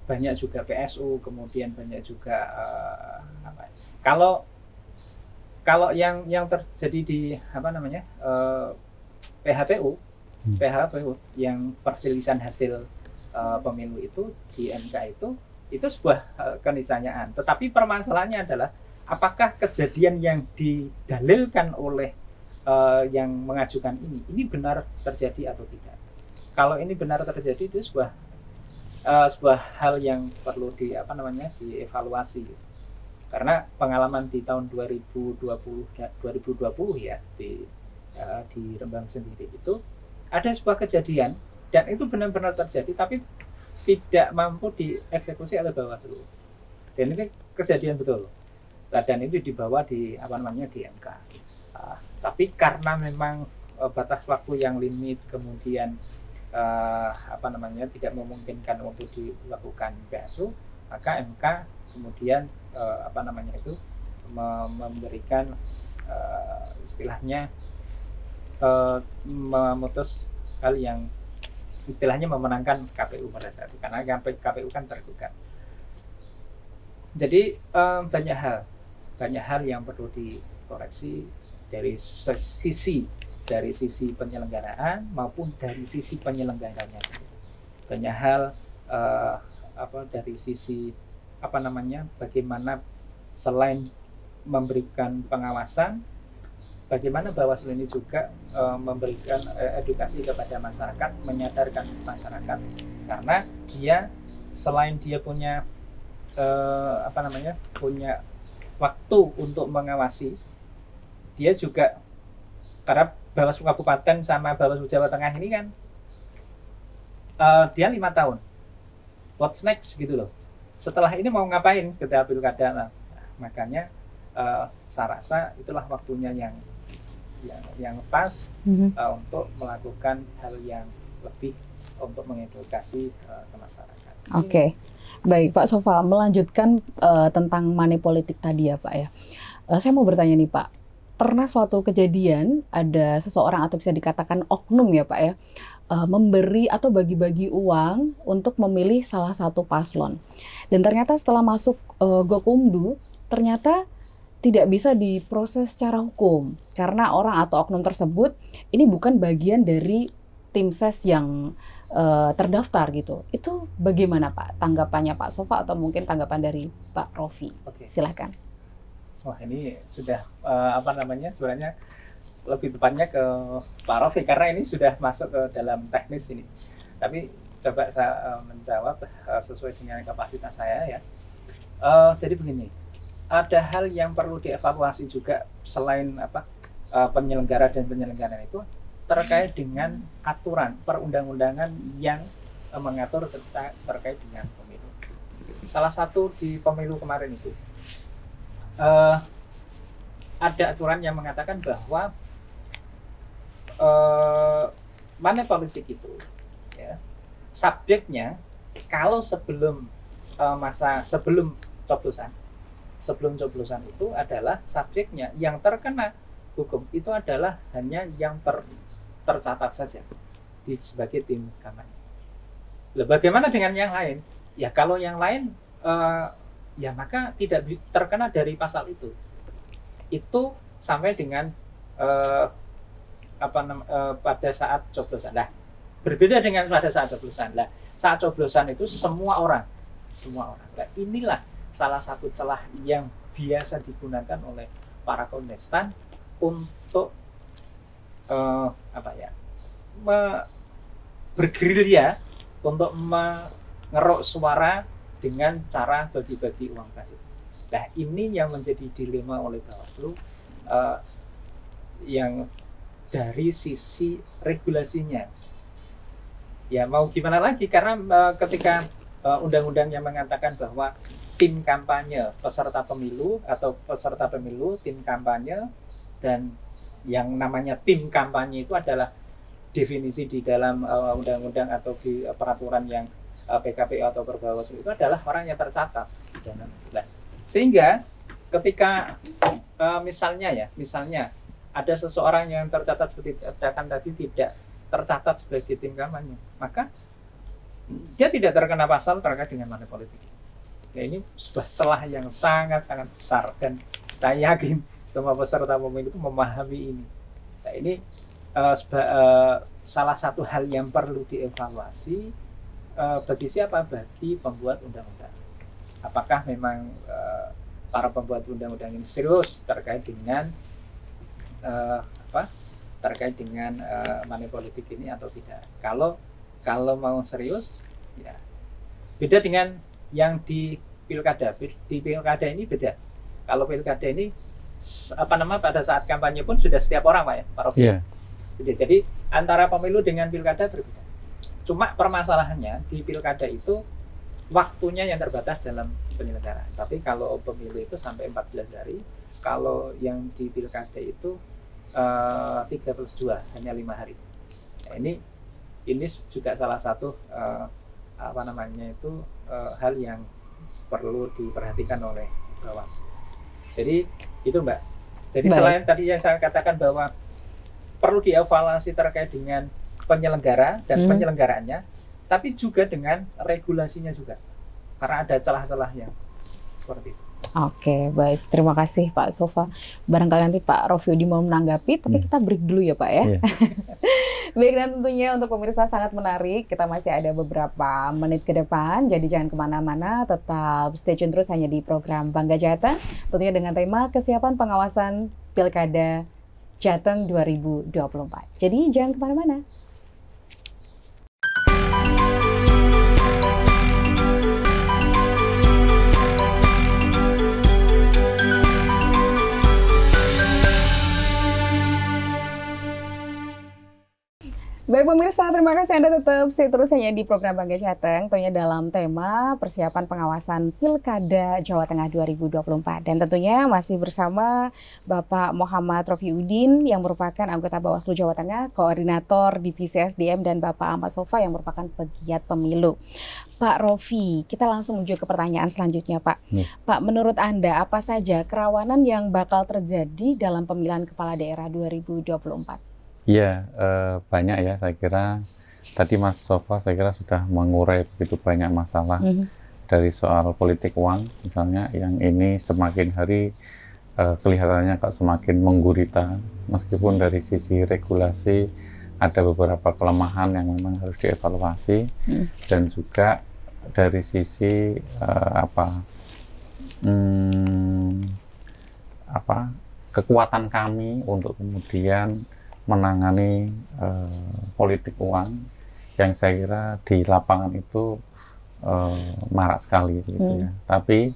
banyak juga PSU, kemudian banyak juga kalau yang terjadi di PHPU yang perselisihan hasil pemilu itu di MK itu sebuah keniscayaan. Tetapi permasalahannya adalah apakah kejadian yang didalilkan oleh yang mengajukan ini benar terjadi atau tidak. Kalau ini benar terjadi, itu sebuah hal yang perlu dievaluasi. Karena pengalaman di tahun 2020 ya di Rembang sendiri itu ada sebuah kejadian dan itu benar-benar terjadi tapi tidak mampu dieksekusi oleh Bawaslu. Dan ini kejadian betul. Dan itu dibawa di MK. Tapi karena memang batas waktu yang limit, kemudian tidak memungkinkan untuk dilakukan PSU, maka MK kemudian memberikan istilahnya memutus hal yang istilahnya memenangkan KPU pada saat itu, karena KPU kan tergugat. Jadi banyak hal yang perlu dikoreksi dari sisi penyelenggaraan maupun dari sisi penyelenggaranya sendiri. Banyak hal dari sisi bagaimana selain memberikan pengawasan, bagaimana Bawaslu ini juga memberikan edukasi kepada masyarakat, menyadarkan masyarakat, karena dia selain dia punya punya waktu untuk mengawasi, dia juga karena Bawaslu Kabupaten sama Bawaslu Jawa Tengah ini kan dia 5 tahun. What's next gitu loh. Setelah ini mau ngapain ketika pilkada? Nah, makanya saya rasa itulah waktunya yang pas untuk melakukan hal yang lebih untuk mengedukasi ke masyarakat. Oke, baik Pak Sofa, melanjutkan tentang money politik tadi ya Pak ya. Saya mau bertanya nih Pak, pernah suatu kejadian ada seseorang atau bisa dikatakan oknum ya Pak ya, memberi atau bagi-bagi uang untuk memilih salah satu paslon. Dan ternyata setelah masuk Gakumdu, ternyata tidak bisa diproses secara hukum karena orang atau oknum tersebut ini bukan bagian dari tim ses yang terdaftar gitu. Itu bagaimana Pak tanggapannya Pak Sofa atau mungkin tanggapan dari Pak Rofi? Oke. Silakan. Wah, ini sudah sebenarnya lebih tepatnya ke Pak Rofi karena ini sudah masuk ke dalam teknis ini. Tapi coba saya menjawab sesuai dengan kapasitas saya ya. Jadi begini, ada hal yang perlu dievaluasi juga selain penyelenggara dan penyelenggaraan itu terkait dengan aturan perundang-undangan yang mengatur terkait dengan pemilu. Salah satu di pemilu kemarin itu ada aturan yang mengatakan bahwa money politik itu ya, subjeknya kalau sebelum sebelum coblosan itu adalah subjeknya yang terkena hukum itu adalah hanya yang tercatat saja sebagai tim kampanye. Bagaimana dengan yang lain? Ya kalau yang lain ya maka tidak terkena dari pasal itu. Itu sampai dengan pada saat coblosan. Nah, berbeda dengan pada saat coblosan. Nah, saat coblosan itu semua orang. Nah, inilah salah satu celah yang biasa digunakan oleh para kontestan untuk bergerilya untuk mengeruk suara dengan cara bagi-bagi uang tadi. Nah, ini yang menjadi dilema oleh Bawaslu yang dari sisi regulasinya. Ya mau gimana lagi karena ketika undang-undang yang mengatakan bahwa tim kampanye peserta pemilu atau peserta pemilu tim kampanye dan yang namanya tim kampanye itu adalah definisi di dalam undang-undang atau di peraturan yang PKPU atau Perbawaslu itu adalah orang yang tercatat. Nah, sehingga ketika misalnya ada seseorang yang tercatat seperti katakan tadi tidak tercatat sebagai tim kampanye, maka dia tidak terkena pasal terkait dengan money politik. Nah, ini sebuah celah yang sangat-sangat besar dan saya yakin semua peserta pemilu itu memahami ini. Nah, ini salah satu hal yang perlu dievaluasi bagi siapa? Bagi pembuat undang-undang. Apakah memang para pembuat undang-undang ini serius terkait dengan money politik ini atau tidak? Kalau mau serius, ya beda dengan yang di pilkada. Di pilkada ini beda. Kalau pilkada ini pada saat kampanye pun sudah setiap orang Pak ya, Pak Rofi. Yeah. Jadi antara pemilu dengan pilkada berbeda. Cuma permasalahannya di pilkada itu waktunya yang terbatas dalam penyelenggaraan. Tapi kalau pemilu itu sampai 14 hari, kalau yang di pilkada itu 3+2 hanya 5 hari. Nah, ini juga salah satu hal yang perlu diperhatikan oleh Bawaslu. Jadi itu Mbak. Jadi selain tadi yang saya katakan bahwa perlu dievaluasi terkait dengan penyelenggara dan penyelenggaraannya, tapi juga dengan regulasinya juga. Karena ada celah-celah yang seperti itu. Oke, baik. Terima kasih Pak Sofa. Barangkali nanti Pak Rofiudi mau menanggapi, tapi kita break dulu ya Pak ya. Yeah. Baik, dan tentunya untuk pemirsa sangat menarik. Kita masih ada beberapa menit ke depan, jadi jangan kemana-mana. Tetap stay tune terus hanya di program Bangga Jateng. Tentunya dengan tema kesiapan pengawasan Pilkada Jateng 2024. Jadi jangan kemana-mana. Baik pemirsa, terima kasih Anda tetap stay terus hanya di program Bangga Jateng, tentunya dalam tema persiapan pengawasan Pilkada Jawa Tengah 2024. Dan tentunya masih bersama Bapak Muhammad Rofiuddin yang merupakan anggota Bawaslu Jawa Tengah, Koordinator Divisi SDM, dan Bapak Ahmad Sofa yang merupakan pegiat pemilu. Pak Rofi, kita langsung menuju ke pertanyaan selanjutnya, Pak. Pak, menurut Anda apa saja kerawanan yang bakal terjadi dalam pemilihan kepala daerah 2024? Iya, banyak ya, saya kira tadi Mas Sofa saya kira sudah mengurai begitu banyak masalah dari soal politik uang misalnya, yang ini semakin hari kelihatannya kok semakin menggurita, meskipun dari sisi regulasi ada beberapa kelemahan yang memang harus dievaluasi, dan juga dari sisi kekuatan kami untuk kemudian menangani politik uang yang saya kira di lapangan itu marak sekali gitu ya. Tapi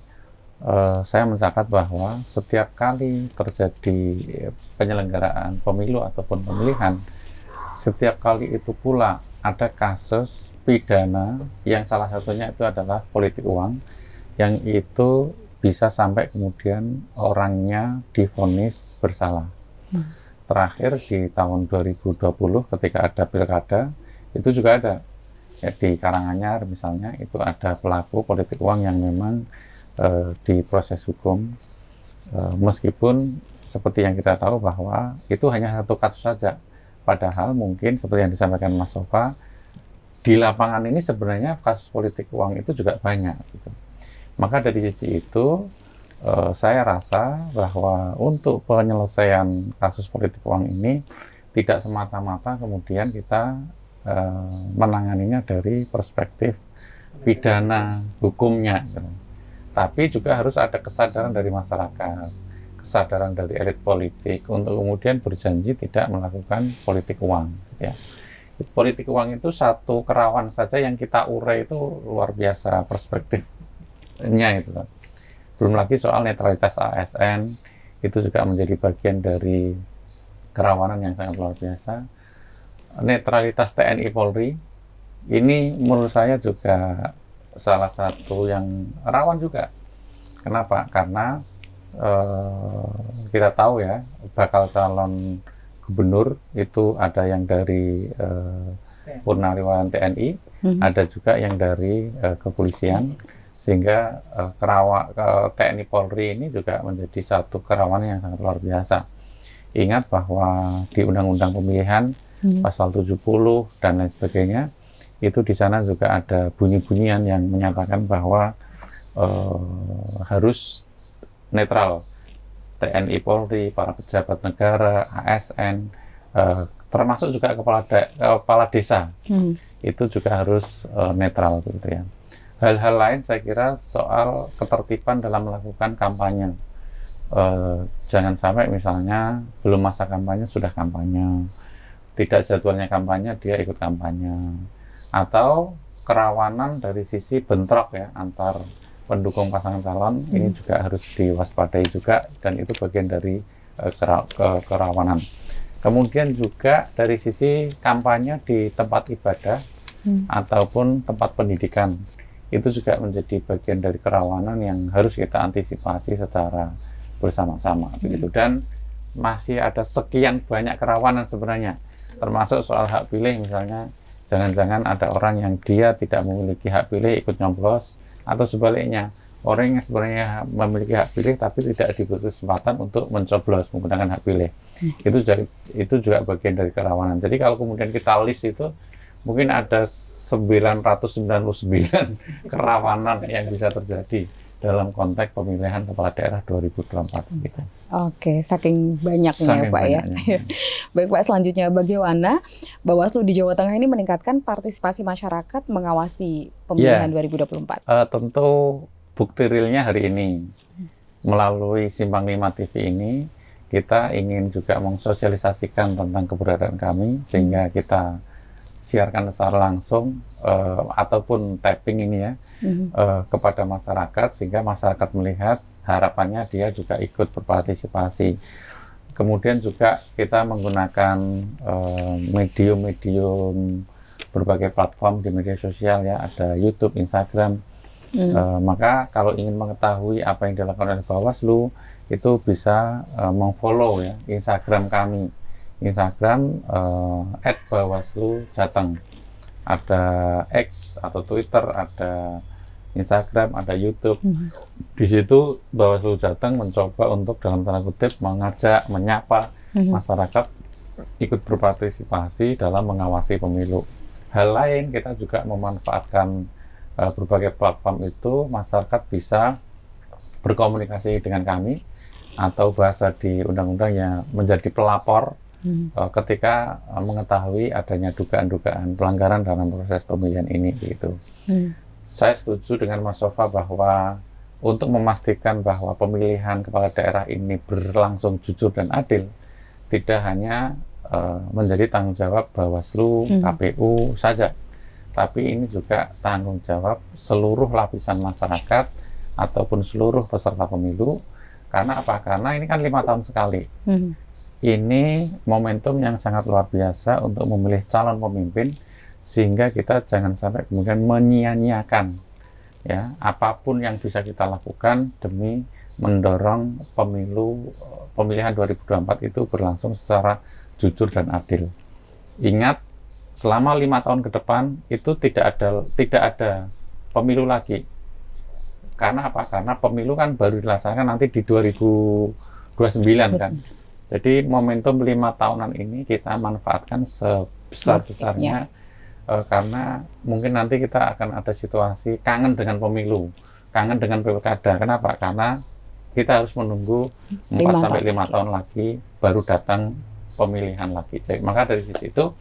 saya mencatat bahwa setiap kali terjadi penyelenggaraan pemilu ataupun pemilihan, setiap kali itu pula ada kasus pidana yang salah satunya itu adalah politik uang, yang itu bisa sampai kemudian orangnya divonis bersalah. Terakhir di tahun 2020 ketika ada pilkada, itu juga ada ya, di Karanganyar misalnya, itu ada pelaku politik uang yang memang diproses hukum, meskipun seperti yang kita tahu bahwa itu hanya satu kasus saja, padahal mungkin seperti yang disampaikan Mas Sofa, di lapangan ini sebenarnya kasus politik uang itu juga banyak gitu. Maka dari sisi itu saya rasa bahwa untuk penyelesaian kasus politik uang ini tidak semata-mata kemudian kita menanganinya dari perspektif pidana hukumnya, gitu. Tapi juga harus ada kesadaran dari masyarakat, kesadaran dari elit politik untuk kemudian berjanji tidak melakukan politik uang. Ya. Politik uang itu satu kerawan saja yang kita urai itu luar biasa perspektifnya itu kan. Belum lagi soal netralitas ASN, itu juga menjadi bagian dari kerawanan yang sangat luar biasa. Netralitas TNI Polri, ini menurut saya juga salah satu yang rawan juga. Kenapa? Karena kita tahu ya, bakal calon gubernur itu ada yang dari Purnawirawan TNI, ada juga yang dari kepolisian. Sehingga TNI Polri ini juga menjadi satu kerawanan yang sangat luar biasa. Ingat bahwa di Undang-Undang Pemilihan pasal 70 dan lain sebagainya, itu di sana juga ada bunyi-bunyian yang menyatakan bahwa harus netral. TNI Polri, para pejabat negara, ASN, termasuk juga kepala desa, itu juga harus netral gitu ya. Hal-hal lain saya kira soal ketertiban dalam melakukan kampanye. Jangan sampai misalnya belum masa kampanye sudah kampanye, tidak jadwalnya kampanye dia ikut kampanye, atau kerawanan dari sisi bentrok ya antar pendukung pasangan calon, ini juga harus diwaspadai juga, dan itu bagian dari kerawanan. Kemudian juga dari sisi kampanye di tempat ibadah ataupun tempat pendidikan, itu juga menjadi bagian dari kerawanan yang harus kita antisipasi secara bersama-sama begitu. Dan masih ada sekian banyak kerawanan sebenarnya, termasuk soal hak pilih misalnya. Jangan-jangan ada orang yang dia tidak memiliki hak pilih ikut nyoblos, atau sebaliknya orang yang sebenarnya memiliki hak pilih tapi tidak diberi kesempatan untuk mencoblos menggunakan hak pilih. Itu juga bagian dari kerawanan. Jadi kalau kemudian kita list itu, mungkin ada 999 kerawanan yang bisa terjadi dalam konteks pemilihan kepala daerah 2024 gitu. Oke, saking banyaknya ya Pak ya. Baik Pak, selanjutnya bagaimana Bawaslu di Jawa Tengah ini meningkatkan partisipasi masyarakat mengawasi pemilihan 2024? Tentu bukti realnya hari ini melalui Simpang 5 TV ini, kita ingin juga mensosialisasikan tentang keberadaan kami, sehingga kita siarkan secara langsung ataupun tapping ini ya kepada masyarakat, sehingga masyarakat melihat, harapannya dia juga ikut berpartisipasi. Kemudian juga kita menggunakan medium-medium berbagai platform di media sosial ya, ada YouTube, Instagram. Maka kalau ingin mengetahui apa yang dilakukan oleh Bawaslu, itu bisa memfollow ya Instagram kami, Instagram @bawaslu-jateng. Ada X atau Twitter, ada Instagram, ada YouTube. Di situ Bawaslu Jateng mencoba untuk dalam tanda kutip mengajak, menyapa masyarakat ikut berpartisipasi dalam mengawasi pemilu. Hal lain, kita juga memanfaatkan berbagai platform itu, masyarakat bisa berkomunikasi dengan kami, atau bahasa di undang-undangnya menjadi pelapor ketika mengetahui adanya dugaan-dugaan pelanggaran dalam proses pemilihan ini gitu. Saya setuju dengan Mas Sofa bahwa untuk memastikan bahwa pemilihan kepala daerah ini berlangsung jujur dan adil, tidak hanya menjadi tanggung jawab Bawaslu, KPU saja, tapi ini juga tanggung jawab seluruh lapisan masyarakat ataupun seluruh peserta pemilu. Karena apa? Karena ini kan 5 tahun sekali. Ini momentum yang sangat luar biasa untuk memilih calon pemimpin, sehingga kita jangan sampai kemudian menyia-nyiakan ya apapun yang bisa kita lakukan demi mendorong pemilihan 2024 itu berlangsung secara jujur dan adil. Ingat, selama 5 tahun ke depan itu tidak ada pemilu lagi. Karena apa? Karena pemilu kan baru dilaksanakan nanti di 2029 kan. Jadi momentum 5 tahunan ini kita manfaatkan sebesar-besarnya, karena mungkin nanti kita akan ada situasi kangen dengan pemilu, kangen dengan pilkada. Kenapa? Karena kita harus menunggu 4-5 tahun lagi baru datang pemilihan lagi. Jadi, maka dari sisi itu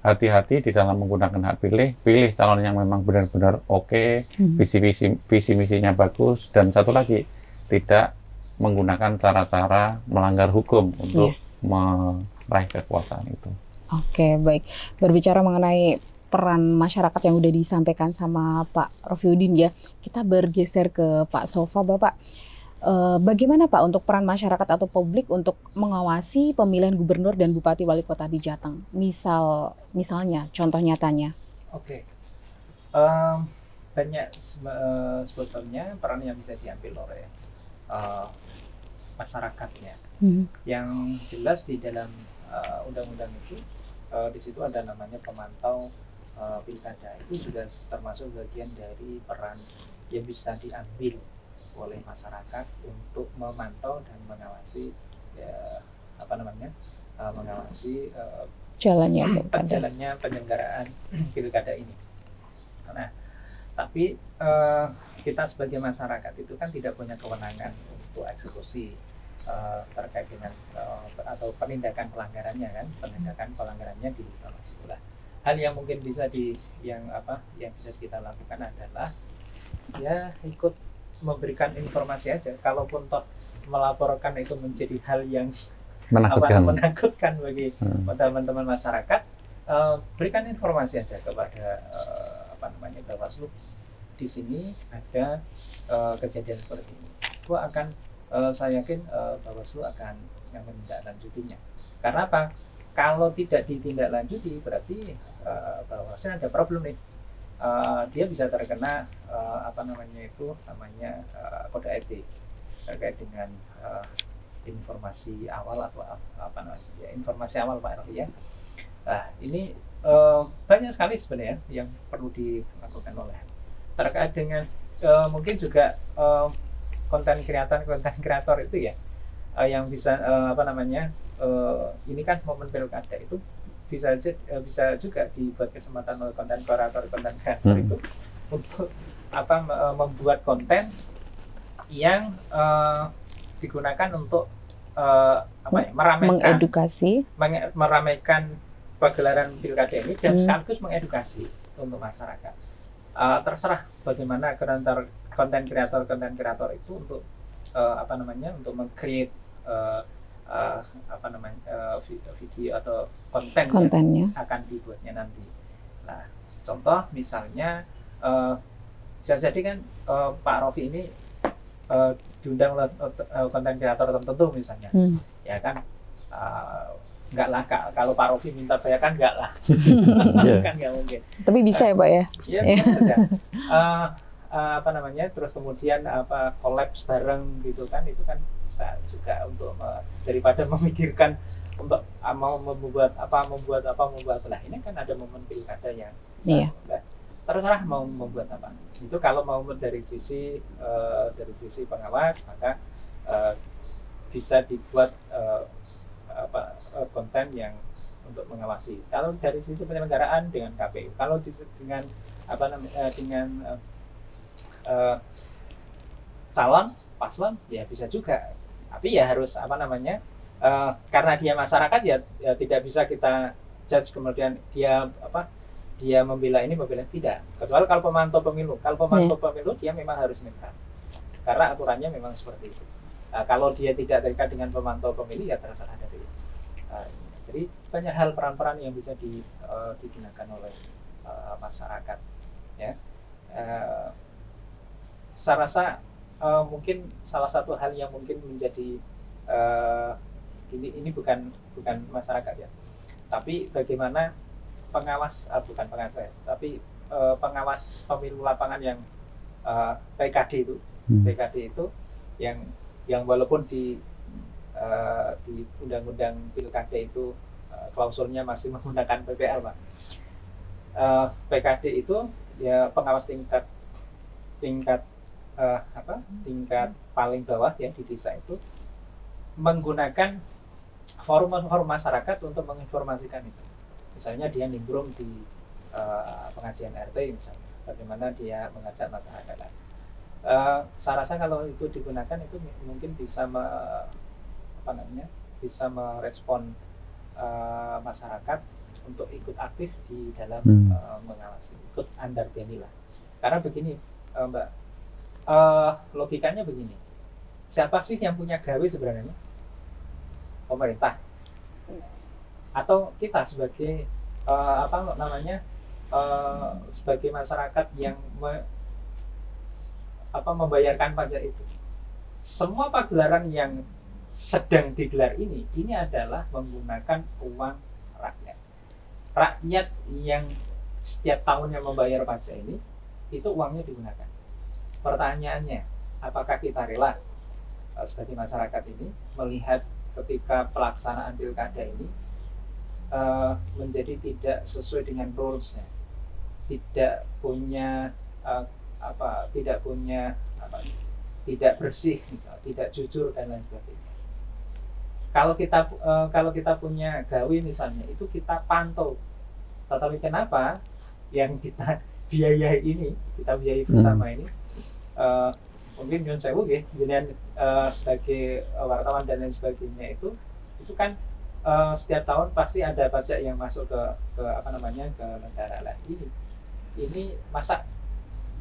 hati-hati di dalam menggunakan hak pilih, pilih calon yang memang benar-benar oke, visi misinya bagus, dan satu lagi, tidak menggunakan cara-cara melanggar hukum untuk meraih kekuasaan itu. Oke, baik. Berbicara mengenai peran masyarakat yang udah disampaikan sama Pak Rofiudin ya, kita bergeser ke Pak Sofa, Bapak. Bagaimana Pak untuk peran masyarakat atau publik untuk mengawasi pemilihan gubernur dan bupati wali kota di Jateng? Misalnya, contoh nyatanya. Oke. Banyak sebetulnya peran yang bisa diambil oleh masyarakatnya. Yang jelas di dalam undang-undang itu, di situ ada namanya pemantau pilkada. Itu juga termasuk bagian dari peran yang bisa diambil oleh masyarakat untuk memantau dan mengawasi mengawasi jalannya penyelenggaraan pilkada ini. Nah, tapi kita sebagai masyarakat itu kan tidak punya kewenangan untuk eksekusi terkait dengan atau penindakan pelanggarannya kan, pelanggarannya di Bawaslu. Hal yang mungkin bisa yang bisa kita lakukan adalah ya ikut memberikan informasi aja. Kalaupun toh melaporkan itu menjadi hal yang menakutkan bagi teman-teman masyarakat, berikan informasi aja kepada Bawaslu. Di sini ada kejadian seperti ini. Itu akan saya yakin Bawaslu akan menindaklanjutinya. Karena apa? Kalau tidak ditindaklanjuti berarti Bawaslu ada problem nih. Dia bisa terkena kode etik terkait dengan informasi awal atau informasi awal Pak Rofi ya. Nah, ini banyak sekali sebenarnya yang perlu dilakukan oleh terkait dengan mungkin juga konten kreator itu ya yang bisa ini kan momen pilkada itu bisa juga dibuat kesempatan oleh konten kreator itu untuk membuat konten yang digunakan untuk meramaikan pagelaran pilkada ini dan sekaligus mengedukasi untuk masyarakat. Terserah bagaimana konten kreator itu untuk untuk meng-create video atau kontennya akan dibuatnya nanti. Nah, contoh misalnya bisa jadi kan Pak Rofi ini diundang oleh konten kreator tertentu misalnya, ya kan enggak lah Kak, kalau Pak Rofi minta bayar kan enggak lah. Kan nggak mungkin. Tapi bisa ya Pak ya? Iya, bisa. Apa namanya, terus kemudian kolaps bareng gitu kan, itu kan bisa juga untuk daripada memikirkan untuk mau membuat apa. Nah ini kan ada momen pilkada yang bisa, terserah mau membuat apa. Itu kalau mau dari sisi pengawas, maka bisa dibuat konten yang untuk mengawasi. Kalau dari sisi penyelenggaraan dengan KPU, kalau dengan calon paslon ya bisa juga, tapi ya harus karena dia masyarakat ya tidak bisa kita judge kemudian dia membela ini membela tidak, kecuali kalau pemantau pemilu dia memang harus netral karena aturannya memang seperti itu. Kalau dia tidak terikat dengan pemantau pemilu ya terserah dari jadi banyak hal peran-peran yang bisa digunakan oleh masyarakat ya. Saya rasa mungkin salah satu hal yang mungkin menjadi ini bukan masyarakat ya, tapi bagaimana pengawas tapi pengawas pemilu lapangan yang PKD itu yang walaupun di undang-undang pilkada itu klausulnya masih menggunakan PPL Pak. PKD itu ya pengawas tingkat paling bawah ya di desa itu menggunakan forum masyarakat untuk menginformasikan itu. Misalnya dia nimbrung di pengajian RT misalnya, bagaimana dia mengajak masyarakat. Saya rasa kalau itu digunakan itu mungkin bisa bisa merespon masyarakat untuk ikut aktif di dalam mengawasi, ikut andarbeni lah. Karena begini Mbak, logikanya begini, siapa sih yang punya gawe sebenarnya? Pemerintah atau kita sebagai sebagai masyarakat yang membayarkan pajak itu. Semua pagelaran yang sedang digelar ini adalah menggunakan uang rakyat yang setiap tahunnya membayar pajak ini, itu uangnya digunakan. Pertanyaannya, apakah kita rela sebagai masyarakat ini melihat ketika pelaksanaan pilkada ini menjadi tidak sesuai dengan rules-nya, tidak bersih, misalnya, tidak jujur dan lain sebagainya. Kalau kita punya gawe misalnya, itu kita pantau. Tetapi kenapa yang kita biayai bersama ini, mungkin nyun sewu nggih, jenengan sebagai wartawan dan lain sebagainya itu kan setiap tahun pasti ada pajak yang masuk ke negara lah. Ini masa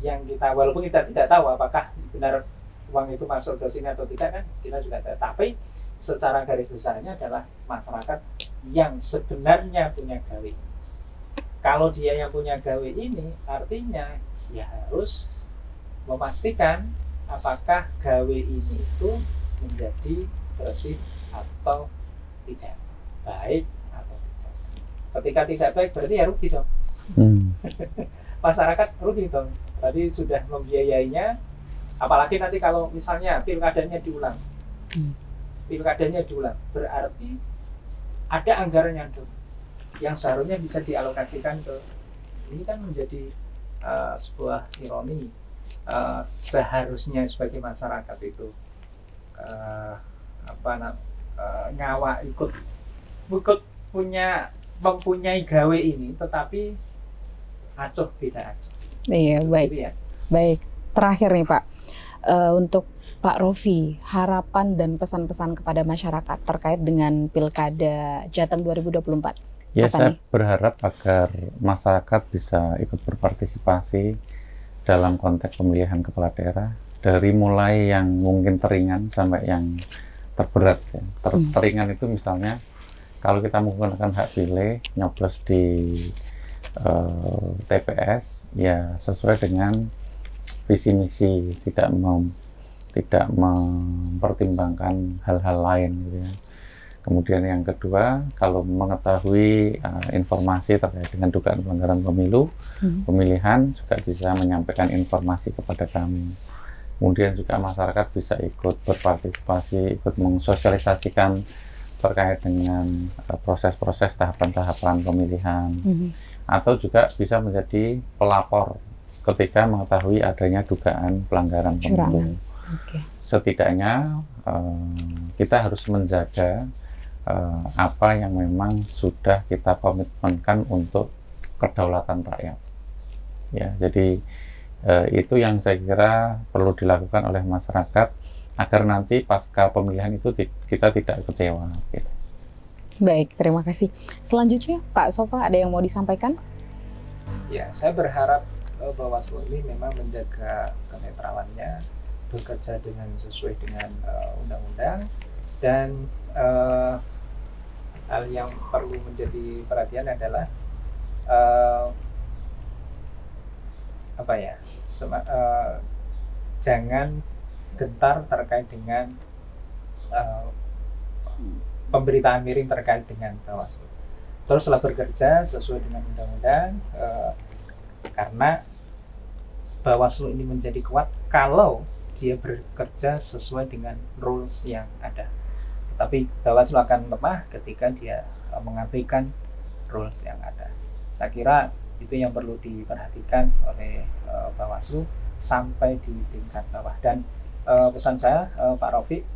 yang kita, walaupun kita tidak tahu apakah benar uang itu masuk ke sini atau tidak kan, kita juga tidak. Tapi secara garis besarnya adalah masyarakat yang sebenarnya punya gawe. Kalau dia yang punya gawe ini, artinya ya harus memastikan apakah gawe ini itu menjadi bersih atau tidak, baik atau tidak. Ketika tidak baik berarti ya rugi dong. Masyarakat rugi dong, berarti sudah membiayainya. Apalagi nanti kalau misalnya pilkadanya diulang, berarti ada anggaran yang seharusnya bisa dialokasikan ke ini, kan menjadi sebuah ironi. Seharusnya sebagai masyarakat itu ikut mempunyai gawe ini, tetapi acuh tidak acuh. Iya, baik. Ya. Baik. Terakhir nih Pak, untuk Pak Rofi, harapan dan pesan-pesan kepada masyarakat terkait dengan Pilkada Jateng 2024. Ya, saya berharap agar masyarakat bisa ikut berpartisipasi dalam konteks pemilihan kepala daerah, dari mulai yang mungkin teringan sampai yang terberat. Ya. Teringan itu misalnya kalau kita menggunakan hak pilih, nyoblos di TPS, ya sesuai dengan visi misi, tidak mempertimbangkan hal-hal lain gitu ya. Kemudian yang kedua, kalau mengetahui informasi terkait dengan dugaan pelanggaran pemilu, pemilihan juga bisa menyampaikan informasi kepada kami. Kemudian juga masyarakat bisa ikut berpartisipasi, ikut mensosialisasikan terkait dengan proses-proses tahapan-tahapan pemilihan, atau juga bisa menjadi pelapor ketika mengetahui adanya dugaan pelanggaran pemilu. Setidaknya kita harus menjaga apa yang memang sudah kita komitmenkan untuk kedaulatan rakyat. Ya, jadi itu yang saya kira perlu dilakukan oleh masyarakat agar nanti pasca pemilihan itu kita tidak kecewa. Gitu. Baik, terima kasih. Selanjutnya, Pak Sofa, ada yang mau disampaikan? Ya, saya berharap Bawaslu ini memang menjaga kenetralannya, bekerja dengan sesuai dengan undang-undang, dan hal yang perlu menjadi perhatian adalah jangan gentar terkait dengan pemberitaan miring terkait dengan Bawaslu. Teruslah bekerja sesuai dengan undang-undang, karena Bawaslu ini menjadi kuat kalau dia bekerja sesuai dengan rules yang ada. Tetapi Bawaslu akan lemah ketika dia mengabaikan rules yang ada. Saya kira itu yang perlu diperhatikan oleh Bawaslu sampai di tingkat bawah. Dan pesan saya, Pak Rafiq,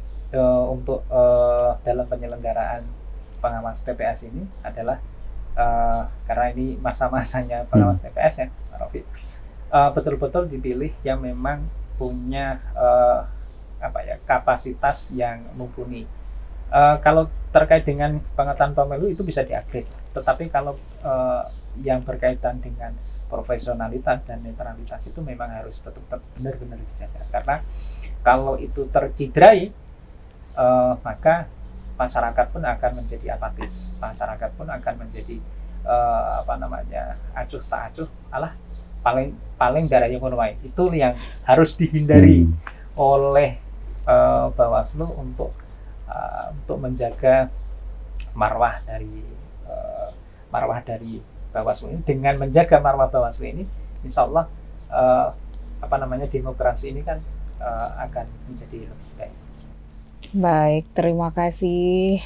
untuk dalam penyelenggaraan pengawas TPS ini adalah karena ini masa-masanya pengawas TPS ya, Pak Rafiq, betul-betul dipilih yang memang punya kapasitas yang mumpuni. Kalau terkait dengan pengetahuan pemilu itu bisa di-upgrade, tetapi kalau yang berkaitan dengan profesionalitas dan netralitas itu memang harus tetap benar-benar dijaga, karena kalau itu tercidrai maka masyarakat pun akan menjadi apatis, masyarakat pun akan menjadi acuh tak acuh, alah paling darahnya ngono wae. Itu yang harus dihindari oleh Bawaslu untuk menjaga marwah dari Bawaslu ini. Dengan menjaga marwah Bawaslu ini, insya Allah demokrasi ini kan akan menjadi lebih baik. Baik, terima kasih.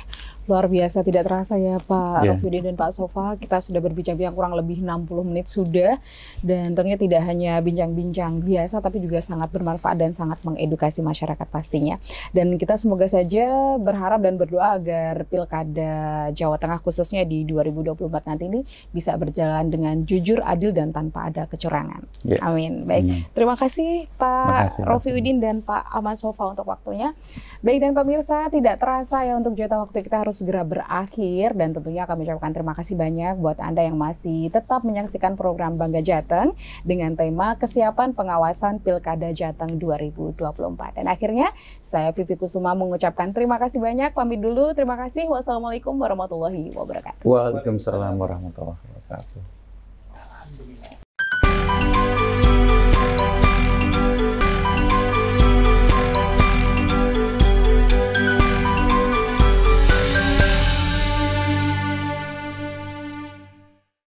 Luar biasa, tidak terasa ya Pak Raffiuddin dan Pak Sofa, kita sudah berbincang-bincang kurang lebih 60 menit sudah, dan tentunya tidak hanya bincang-bincang biasa tapi juga sangat bermanfaat dan sangat mengedukasi masyarakat pastinya. Dan kita semoga saja berharap dan berdoa agar Pilkada Jawa Tengah khususnya di 2024 nanti ini bisa berjalan dengan jujur, adil, dan tanpa ada kecurangan. Amin. Baik, terima kasih Pak Raffiuddin dan Pak Ahmad Sofa untuk waktunya. Baik, dan pemirsa, tidak terasa ya untuk jatah waktu kita harus segera berakhir, dan tentunya kami ucapkan terima kasih banyak buat Anda yang masih tetap menyaksikan program Bangga Jateng dengan tema kesiapan pengawasan Pilkada Jateng 2024. Dan akhirnya saya Vivi Kusuma mengucapkan terima kasih banyak, pamit dulu, terima kasih, wassalamualaikum warahmatullahi wabarakatuh. Waalaikumsalam warahmatullahi wabarakatuh.